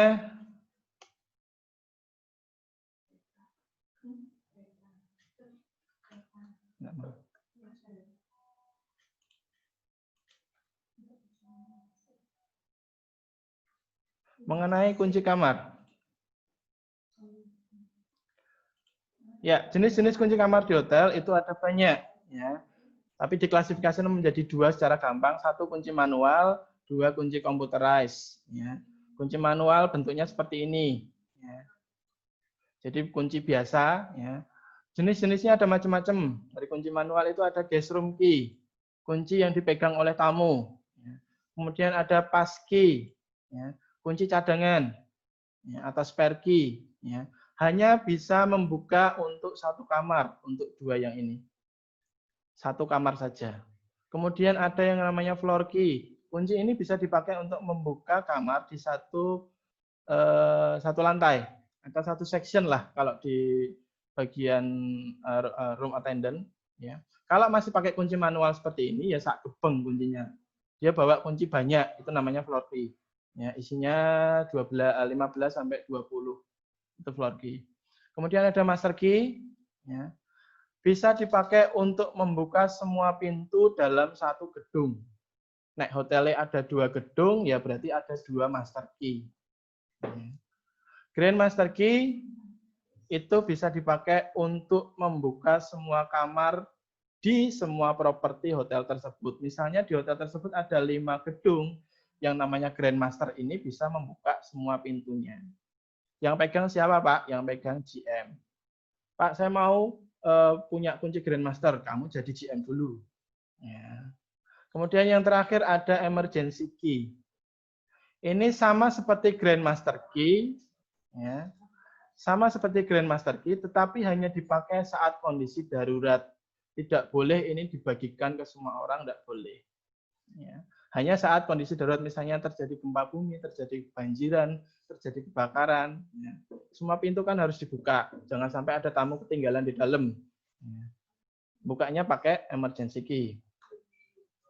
mengenai kunci kamar. Ya, jenis-jenis kunci kamar di hotel itu ada banyak, ya. Tapi diklasifikasikan menjadi dua secara gampang, satu kunci manual, dua kunci computerized. Ya. Kunci manual bentuknya seperti ini. Ya. Jadi kunci biasa. Ya. Jenis-jenisnya ada macam-macam. Dari kunci manual itu ada guest room key, kunci yang dipegang oleh tamu. Ya. Kemudian ada pass key, ya. Kunci cadangan, ya, atau spare key. Ya. Hanya bisa membuka untuk satu kamar, untuk dua yang ini. Satu kamar saja. Kemudian ada yang namanya floor key. Kunci ini bisa dipakai untuk membuka kamar di satu lantai atau satu section lah kalau di bagian room attendant. Ya. Kalau masih pakai kunci manual seperti ini ya sak gebeng kuncinya. Dia bawa kunci banyak, itu namanya floor key. Ya, isinya 15 sampai 20. Itu floor key. Kemudian ada master key, ya. Bisa dipakai untuk membuka semua pintu dalam satu gedung. Nek hotelnya ada 2 gedung, ya berarti ada 2 master key. Grand master key itu bisa dipakai untuk membuka semua kamar di semua properti hotel tersebut. Misalnya di hotel tersebut ada 5 gedung, yang namanya Grand Master ini bisa membuka semua pintunya. Yang pegang siapa, Pak? Yang pegang GM. Pak, saya mau punya kunci Grandmaster, kamu jadi GM dulu. Ya. Kemudian yang terakhir ada emergency key. Ini sama seperti Grandmaster key, ya. Sama seperti Grandmaster key, tetapi hanya dipakai saat kondisi darurat. Tidak boleh ini dibagikan ke semua orang, tidak boleh. Ya. Hanya saat kondisi darurat, misalnya terjadi gempa bumi, terjadi banjiran, terjadi kebakaran, ya. Semua pintu kan harus dibuka, jangan sampai ada tamu ketinggalan di dalam. Ya. Bukanya pakai emergency key.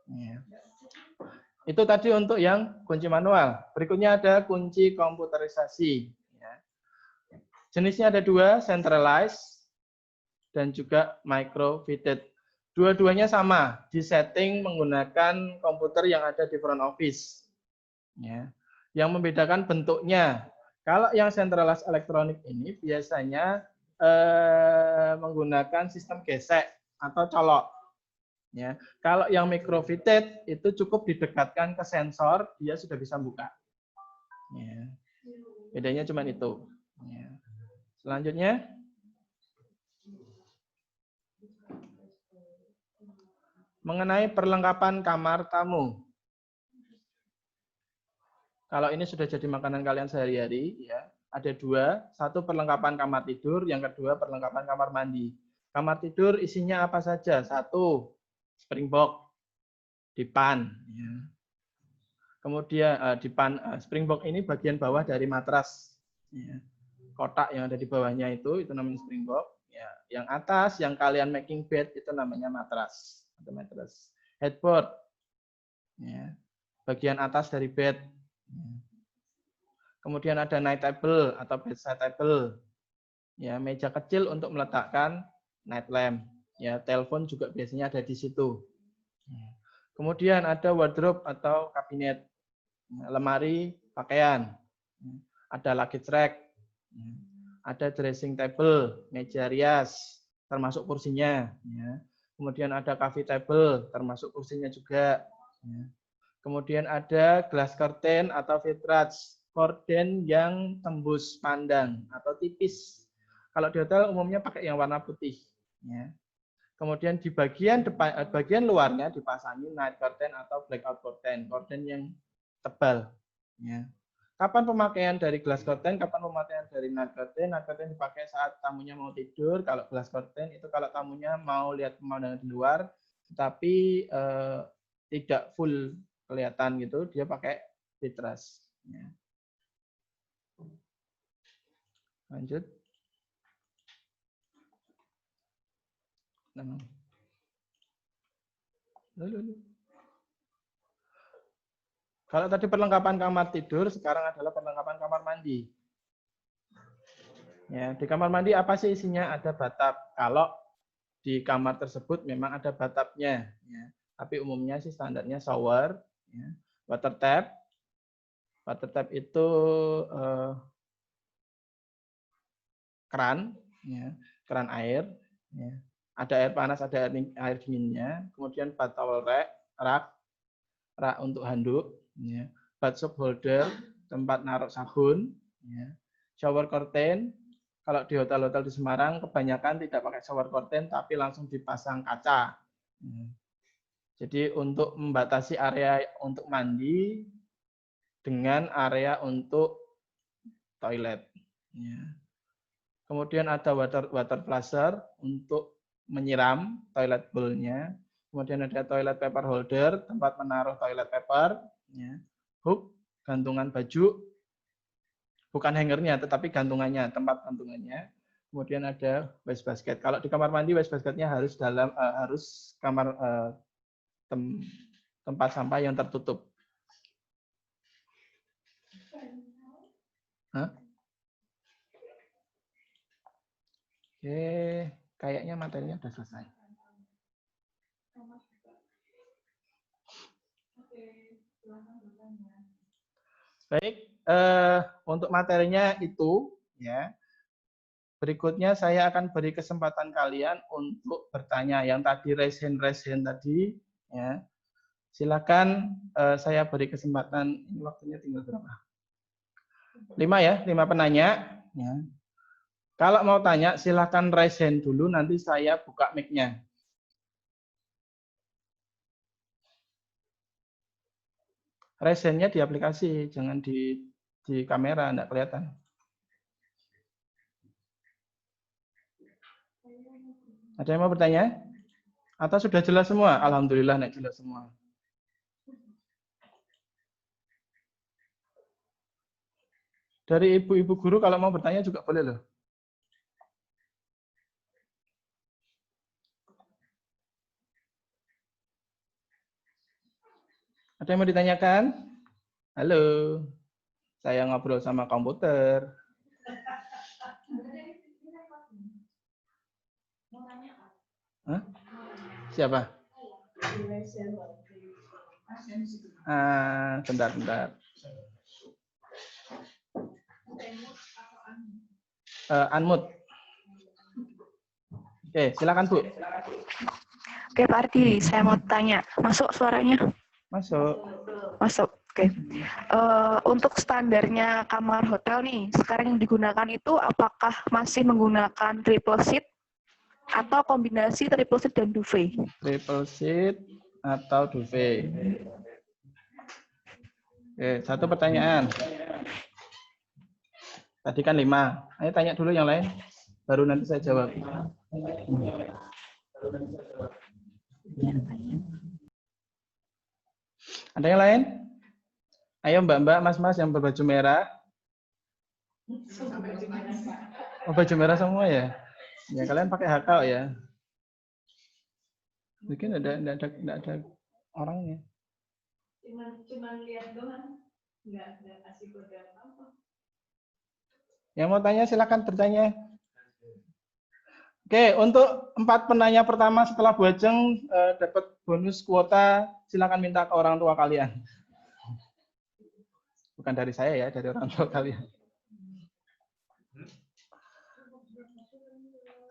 Ya. Itu tadi untuk yang kunci manual. Berikutnya ada kunci komputerisasi. Ya. Jenisnya ada 2, centralized dan juga micro-fitted. Dua-duanya sama, disetting menggunakan komputer yang ada di front office. Ya. Yang membedakan bentuknya. Kalau yang centralized elektronik ini biasanya menggunakan sistem gesek atau colok. Ya. Kalau yang micro-fitted itu cukup didekatkan ke sensor, dia sudah bisa buka. Ya. Bedanya cuma itu. Ya. Selanjutnya. Mengenai perlengkapan kamar tamu. Kalau ini sudah jadi makanan kalian sehari-hari, ya, ada 2. Satu perlengkapan kamar tidur, yang kedua perlengkapan kamar mandi. Kamar tidur isinya apa saja? 1, springbox, dipan. Ya. Kemudian dipan springbox ini bagian bawah dari matras. Ya. Kotak yang ada di bawahnya itu namanya springbox. Ya. Yang atas, yang kalian making bed itu namanya matras. Atau matras. Headboard. Ya. Bagian atas dari bed. Kemudian ada night table atau bedside table. Ya, meja kecil untuk meletakkan night lamp. Ya, telepon juga biasanya ada di situ. Kemudian ada wardrobe atau kabinet. Lemari pakaian. Ada luggage rack. Ada dressing table, meja rias, termasuk kursinya. Ya. Kemudian ada coffee table, termasuk kursinya juga. Ya. Kemudian ada glass curtain atau vitrage, gorden yang tembus pandang atau tipis. Kalau di hotel umumnya pakai yang warna putih. Ya. Kemudian di bagian depan, bagian luarnya dipasangi night curtain atau blackout curtain, gorden yang tebal. Ya. Kapan pemakaian dari glass curtain, kapan pemakaian dari night curtain? Night curtain dipakai saat tamunya mau tidur. Kalau glass curtain itu kalau tamunya mau lihat pemandangan di luar, tetapi tidak full kelihatan gitu, dia pakai vitrage. Ya. Lanjut. Kalau tadi perlengkapan kamar tidur, sekarang adalah perlengkapan kamar mandi. Ya, di kamar mandi apa sih isinya? Ada bathtub. Kalau di kamar tersebut memang ada bathtubnya. Ya. Tapi umumnya sih standarnya shower, ya. Water tap. Water tap itu keran, ya. keran air, ya. Ada air panas, ada air dinginnya, kemudian bath towel rak untuk handuk, ya. Bath soap holder, tempat naruh sabun, ya. Shower curtain, kalau di hotel-hotel di Semarang kebanyakan tidak pakai shower curtain tapi langsung dipasang kaca. Ya. Jadi untuk membatasi area untuk mandi dengan area untuk toilet. Ya. Kemudian ada water flusher untuk menyiram toilet bowl-nya. Kemudian ada toilet paper holder, tempat menaruh toilet paper. Ya. Hook, gantungan baju. Bukan hangernya, tetapi gantungannya, tempat gantungannya. Kemudian ada waste basket. Kalau di kamar mandi, waste basketnya harus harus tempat sampah yang tertutup. Hah? Oke, kayaknya materinya sudah selesai. Baik, untuk materinya itu, ya. Berikutnya saya akan beri kesempatan kalian untuk bertanya. Yang tadi raise hand tadi, ya. Silakan saya beri kesempatan. Ini waktunya tinggal berapa? 5 ya, 5 penanya. Ya. Kalau mau tanya, silakan raise hand dulu, nanti saya buka mic-nya. Raise hand-nya di aplikasi, jangan di kamera, enggak kelihatan. Ada yang mau bertanya? Atau sudah jelas semua? Alhamdulillah, enggak jelas semua. Dari ibu-ibu guru kalau mau bertanya juga boleh loh. Ada yang mau ditanyakan? Halo, saya ngobrol sama komputer. Hah? Siapa? Bentar. Unmute. Oke, silakan Bu. Oke, Pak Ardi, saya mau tanya. Masuk suaranya? Masuk. Oke. Untuk standarnya kamar hotel nih, sekarang yang digunakan itu apakah masih menggunakan triple seat atau kombinasi triple seat dan duvet? Triple seat atau duvet. Oke, satu pertanyaan. Tadi kan 5. Ayo tanya dulu yang lain, baru nanti saya jawab. Ada yang lain? Ayo mbak-mbak, mas-mas yang berbaju merah. Oh, baju merah semua ya? Ya kalian pakai hakau ya. Mungkin enggak ada orangnya. Cuma lihat doang, enggak kasih kode apa. Yang mau tanya silakan bertanya. Oke, untuk 4 penanya pertama setelah Bu Ajeng dapat bonus kuota, silakan minta ke orang tua kalian. Bukan dari saya ya, dari orang tua kalian.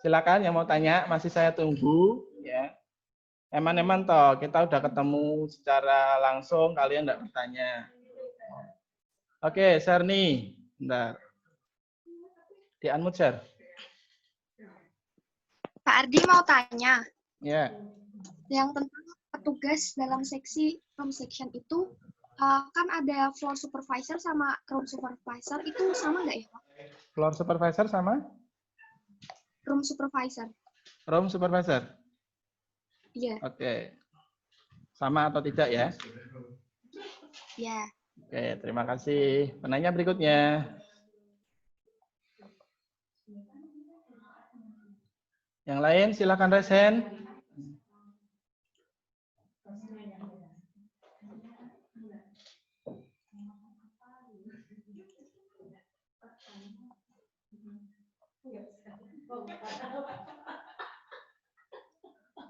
Silakan yang mau tanya, masih saya tunggu ya. Eman-eman toh, kita udah ketemu secara langsung, kalian enggak bertanya. Oke, Serni, bentar. Di unmute, share. Pak Ardi mau tanya. Ya. Yang tentang petugas dalam seksi room section itu, kan ada floor supervisor sama room supervisor, itu sama nggak ya, Pak? Floor supervisor sama? Room supervisor. Room supervisor? Iya. Oke. Sama atau tidak ya? Ya. Oke, terima kasih. Penanya berikutnya. Yang lain silakan raise hand.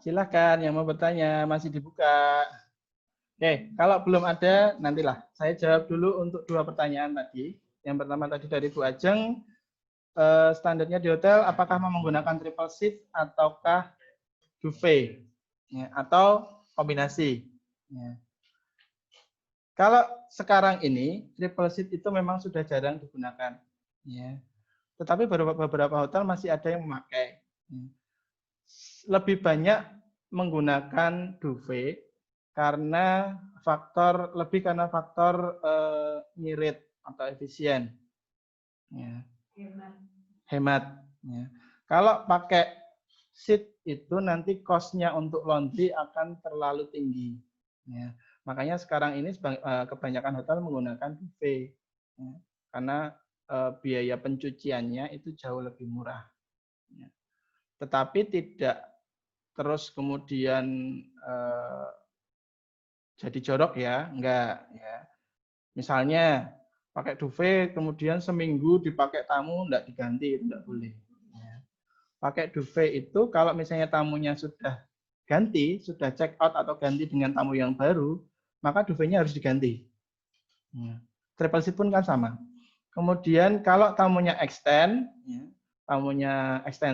Silahkan yang mau bertanya, masih dibuka. Oke, kalau belum ada, nantilah. Saya jawab dulu untuk 2 pertanyaan tadi. Yang pertama tadi dari Bu Ajeng, standarnya di hotel apakah mau menggunakan triple seat ataukah duvet, ya, atau kombinasi. Ya. Kalau sekarang ini triple seat itu memang sudah jarang digunakan, ya. Tetapi beberapa hotel masih ada yang memakai. Ya. Lebih banyak menggunakan duvet karena faktor ngirit atau efisien, ya. Hemat. Ya. Kalau pakai seat itu nanti cost-nya untuk laundry akan terlalu tinggi. Ya. Makanya sekarang ini kebanyakan hotel menggunakan duvet, ya. Karena biaya pencuciannya itu jauh lebih murah. Ya. Tetapi tidak terus kemudian jadi jorok ya, enggak. Ya. Misalnya pakai duvet kemudian seminggu dipakai tamu enggak diganti, itu enggak boleh. Pakai duvet itu kalau misalnya tamunya sudah ganti, sudah check out atau ganti dengan tamu yang baru, maka duvetnya harus diganti. Triple seat pun kan sama. Kemudian kalau tamunya extend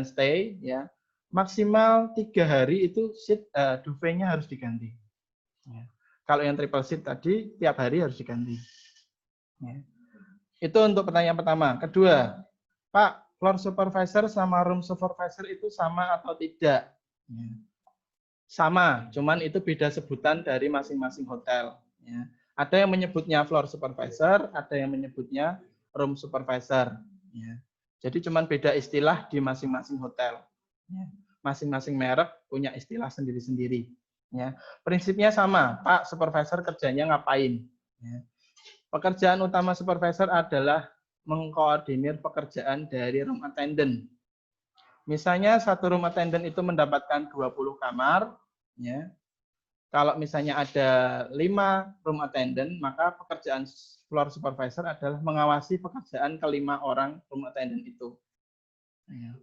stay, ya maksimal 3 hari itu duvetnya harus diganti. Ya. Kalau yang triple seat tadi tiap hari harus diganti. Ya. Itu untuk pertanyaan pertama. Kedua, Pak, floor supervisor sama room supervisor itu sama atau tidak? Sama, cuman itu beda sebutan dari masing-masing hotel. Ya. Ada yang menyebutnya floor supervisor, ada yang menyebutnya room supervisor. Ya. Jadi cuman beda istilah di masing-masing hotel. Ya. Masing-masing merek punya istilah sendiri-sendiri. Ya. Prinsipnya sama, Pak, supervisor kerjanya ngapain? Ya. Pekerjaan utama supervisor adalah mengkoordinir pekerjaan dari room attendant. Misalnya satu room attendant itu mendapatkan 20 kamar, ya. Kalau misalnya ada 5 room attendant, maka pekerjaan floor supervisor adalah mengawasi pekerjaan ke-5 orang room attendant itu. Ya.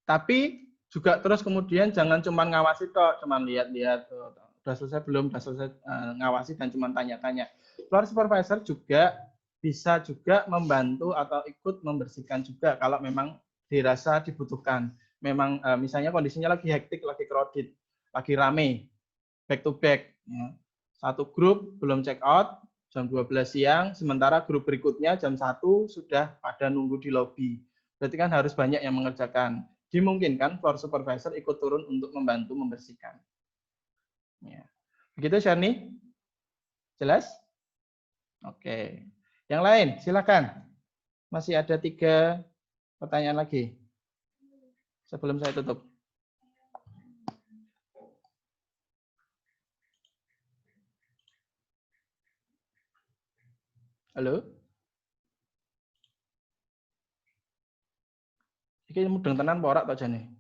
Tapi juga terus kemudian jangan cuma ngawasi toh, cuma lihat-lihat udah selesai belum, udah selesai ngawasi dan cuma tanya-tanya. Floor supervisor juga bisa juga membantu atau ikut membersihkan juga kalau memang dirasa dibutuhkan. Memang misalnya kondisinya lagi hektik, lagi crowded, lagi rame, back to back. Ya. Satu grup belum check out jam 12 siang, sementara grup berikutnya jam 1 sudah pada nunggu di lobi. Berarti kan harus banyak yang mengerjakan. Dimungkinkan floor supervisor ikut turun untuk membantu membersihkan. Ya. Begitu, Syarni? Jelas? Oke. Yang lain, silakan. Masih ada 3 pertanyaan lagi. Sebelum saya tutup. Halo? Iki mudeng tenan apa ora to jane?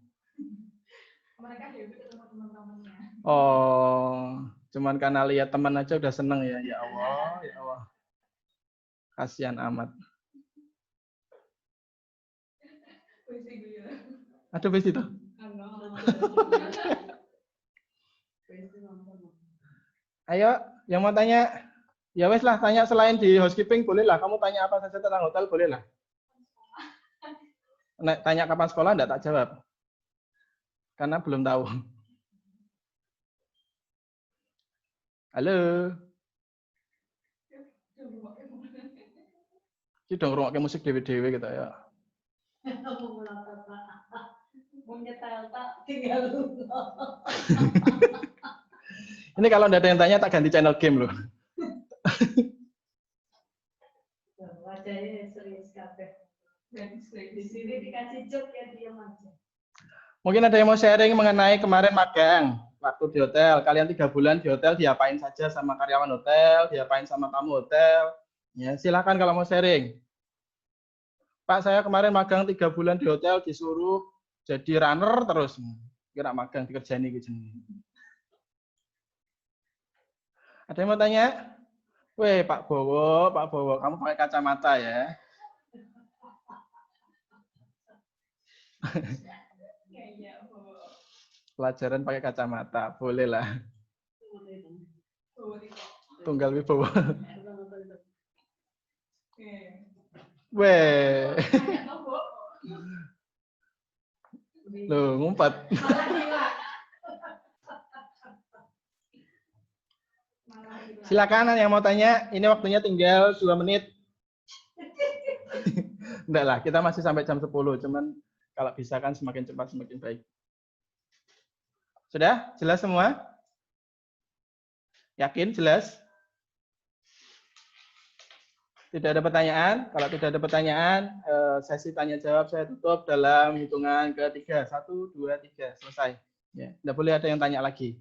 Mereka happy ketemu teman-temannya. Oh, cuman karena lihat teman aja udah seneng ya. Ya Allah, ya Allah. Kasihan amat. Ada besi itu? Ayo, yang mau tanya, ya wes lah, tanya selain di housekeeping boleh lah. Kamu tanya apa saja tentang hotel boleh lah. Nah, tanya kapan sekolah enggak tak jawab. Karena belum tahu. Halo. Ki dong ngrungokke musik dhewe-dhewe gitu ya. Ini kalau enggak ada yang tanya tak ganti channel game loh. Wajahnya serius kabeh. Di sini dikasih joke ya diam aja. Mungkin ada yang mau sharing mengenai kemarin magang waktu di hotel. Kalian 3 bulan di hotel diapain saja sama karyawan hotel, diapain sama tamu hotel. Ya, silakan kalau mau sharing. Pak, saya kemarin magang 3 bulan di hotel disuruh jadi runner terus. Kira magang dikerjain gitu. Ada yang mau tanya? Weh, Pak Bowo, kamu pakai kacamata ya. Pelajaran pakai kacamata, boleh lah. Tunggal Wibowo. Weh. Loh, ngumpet. Silakan yang mau tanya, ini waktunya tinggal 2 menit. Enggak lah, kita masih sampai jam 10, cuman kalau bisa kan semakin cepat semakin baik. Sudah? Jelas semua? Yakin? Jelas? Tidak ada pertanyaan? Kalau tidak ada pertanyaan, sesi tanya jawab saya tutup dalam hitungan ketiga. 1, 2, 3, selesai. Ya, tidak boleh ada yang tanya lagi.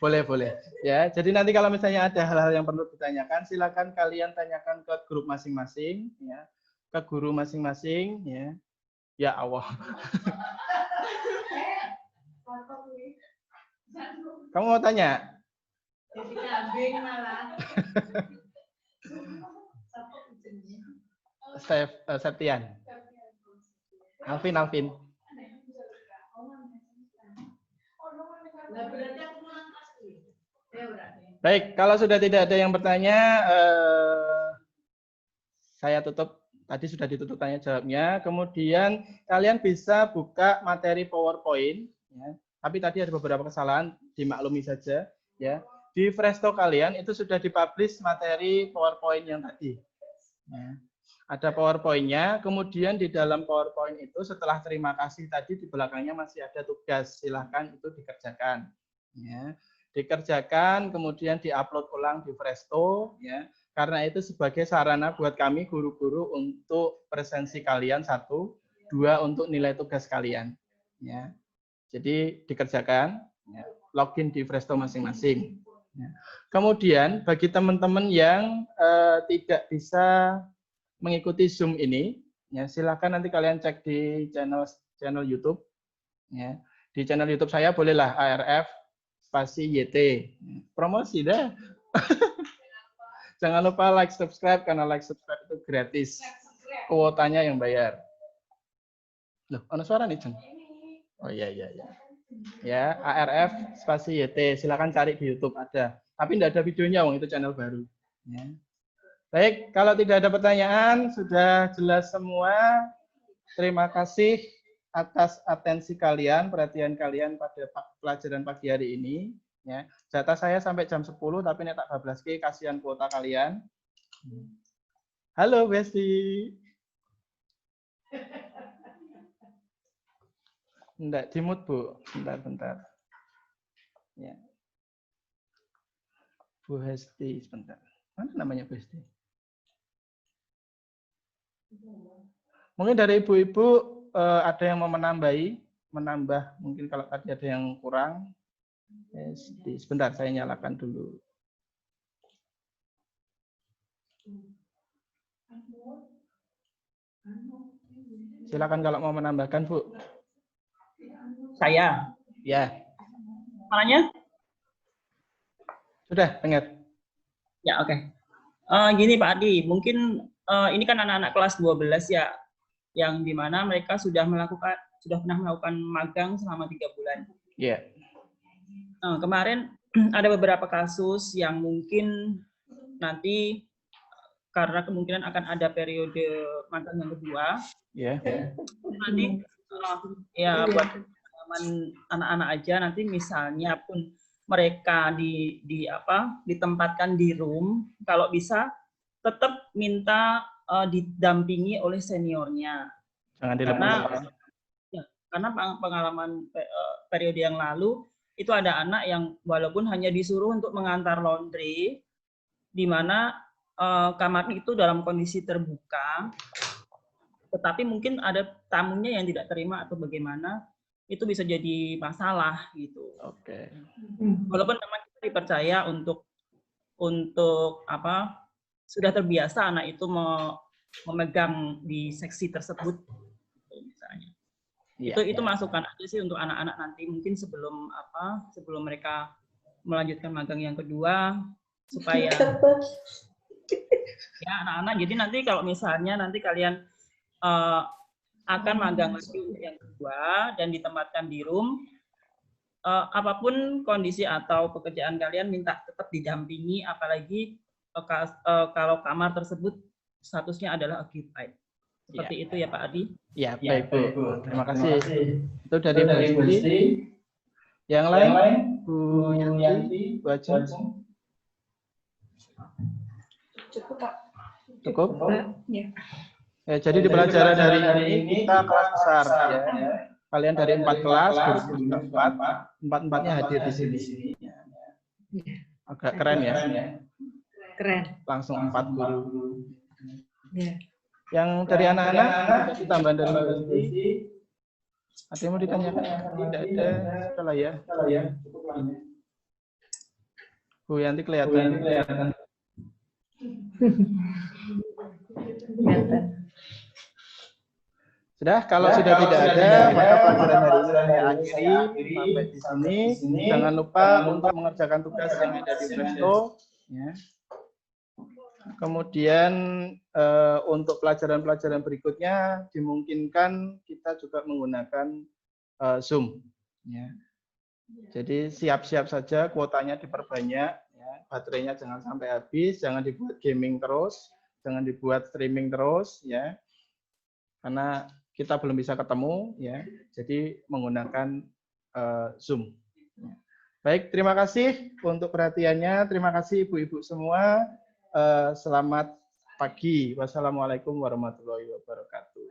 Boleh. Ya, jadi nanti kalau misalnya ada hal-hal yang perlu ditanyakan, silakan kalian tanyakan ke grup masing-masing, ya, ke guru masing-masing, ya. Ya Allah. Kamu mau tanya? Jadi kambing malah. Septian. Alvin. Baik, kalau sudah tidak ada yang bertanya, saya tutup. Tadi sudah ditutup tanya jawabnya. Kemudian kalian bisa buka materi PowerPoint. Ya. Tapi tadi ada beberapa kesalahan, dimaklumi saja. Ya. Di Presto kalian itu sudah dipublish materi PowerPoint yang tadi. Ya. Ada PowerPoint-nya, kemudian di dalam PowerPoint itu setelah terima kasih tadi di belakangnya masih ada tugas, silahkan itu dikerjakan. Ya. Dikerjakan, kemudian diupload ulang di Presto, ya. Karena itu sebagai sarana buat kami guru-guru untuk presensi kalian 1, 2 untuk nilai tugas kalian. Ya. Jadi dikerjakan, ya. Login di Presto masing-masing. Ya. Kemudian bagi teman-teman yang tidak bisa mengikuti Zoom ini, ya silakan nanti kalian cek di channel YouTube. Ya. Di channel YouTube saya bolehlah ARF spasi YT. Promosi dah. Jangan lupa like, subscribe, karena like, subscribe itu gratis. Kuotanya yang bayar. Loh, ada suara nih, Jen? Oh iya. Ya, ARF spasi YT. Silakan cari di YouTube ada. Tapi tidak ada videonya, Wong, itu channel baru. Ya. Baik, kalau tidak ada pertanyaan, sudah jelas semua. Terima kasih atas atensi kalian, perhatian kalian pada pelajaran pagi hari ini. Ya, jatah saya sampai jam 10, tapi ini tak bablaske, kasihan kuota kalian. Halo, Besti. Enggak, dimut, Bu. Bentar. Ya. Bu Hesti, sebentar. Mana namanya Besti? Mungkin dari ibu-ibu ada yang mau menambah mungkin kalau tadi ada yang kurang. Sebentar, saya nyalakan dulu. Silakan kalau mau menambahkan, Bu. Saya. Ya. Malahnya? Sudah, dengar. Ya, oke. Gini Pak Adi, mungkin ini kan anak-anak kelas 12 ya, yang dimana mereka sudah pernah melakukan magang selama 3 bulan. Iya. Kemarin ada beberapa kasus yang mungkin nanti karena kemungkinan akan ada periode magang yang kedua. Iya. Nanti ya buat anak-anak aja, nanti misalnya pun mereka ditempatkan di room, kalau bisa tetap minta didampingi oleh seniornya. Jangan dilepas. Karena pengalaman periode yang lalu itu ada anak yang walaupun hanya disuruh untuk mengantar laundry, di mana kamarnya itu dalam kondisi terbuka, tetapi mungkin ada tamunya yang tidak terima atau bagaimana, itu bisa jadi masalah gitu. Oke. Walaupun memang kita dipercaya untuk sudah terbiasa anak itu memegang di seksi tersebut, misalnya. Itu masukan aja sih untuk anak-anak nanti mungkin sebelum mereka melanjutkan magang yang kedua, supaya ya anak-anak, jadi nanti kalau misalnya nanti kalian akan magang lagi yang kedua dan ditempatkan di room, apapun kondisi atau pekerjaan kalian minta tetap didampingi, apalagi kalau kamar tersebut statusnya adalah occupied. Seperti itu ya Pak Adi. Ya, baik Bu. Terima kasih. Itu dari Bu Siti. Yang lain, Bu Yanti, Bu Ajeng. Cukup Pak. Cukup? Ya. Ya, jadi di pelajaran hari ini kita kelas besar ya. Kalian dari 4 kelas, guru juga 4. 4-4-nya hadir di sini. Agak keren ya. Keren. Langsung 4 guru. Ya. Yang dari anak-anak, kasih tambahan dari Mbak Desi. Ada yang mau ditanyakan? Tidak ada. Salah ya. Bu Yanti kelihatan. Sudah, kalau sudah tidak ada, maka pelajaran hari ini saya akhiri sampai di sini. Jangan lupa untuk mengerjakan tugas yang ada di Presto. Ya. Kemudian untuk pelajaran-pelajaran berikutnya dimungkinkan kita juga menggunakan Zoom. Ya. Jadi siap-siap saja, kuotanya diperbanyak, ya. Baterainya jangan sampai habis, jangan dibuat gaming terus, jangan dibuat streaming terus, ya. Karena kita belum bisa ketemu, ya. Jadi menggunakan Zoom. Ya. Baik, terima kasih untuk perhatiannya. Terima kasih ibu-ibu semua. Selamat pagi. Wassalamualaikum warahmatullahi wabarakatuh.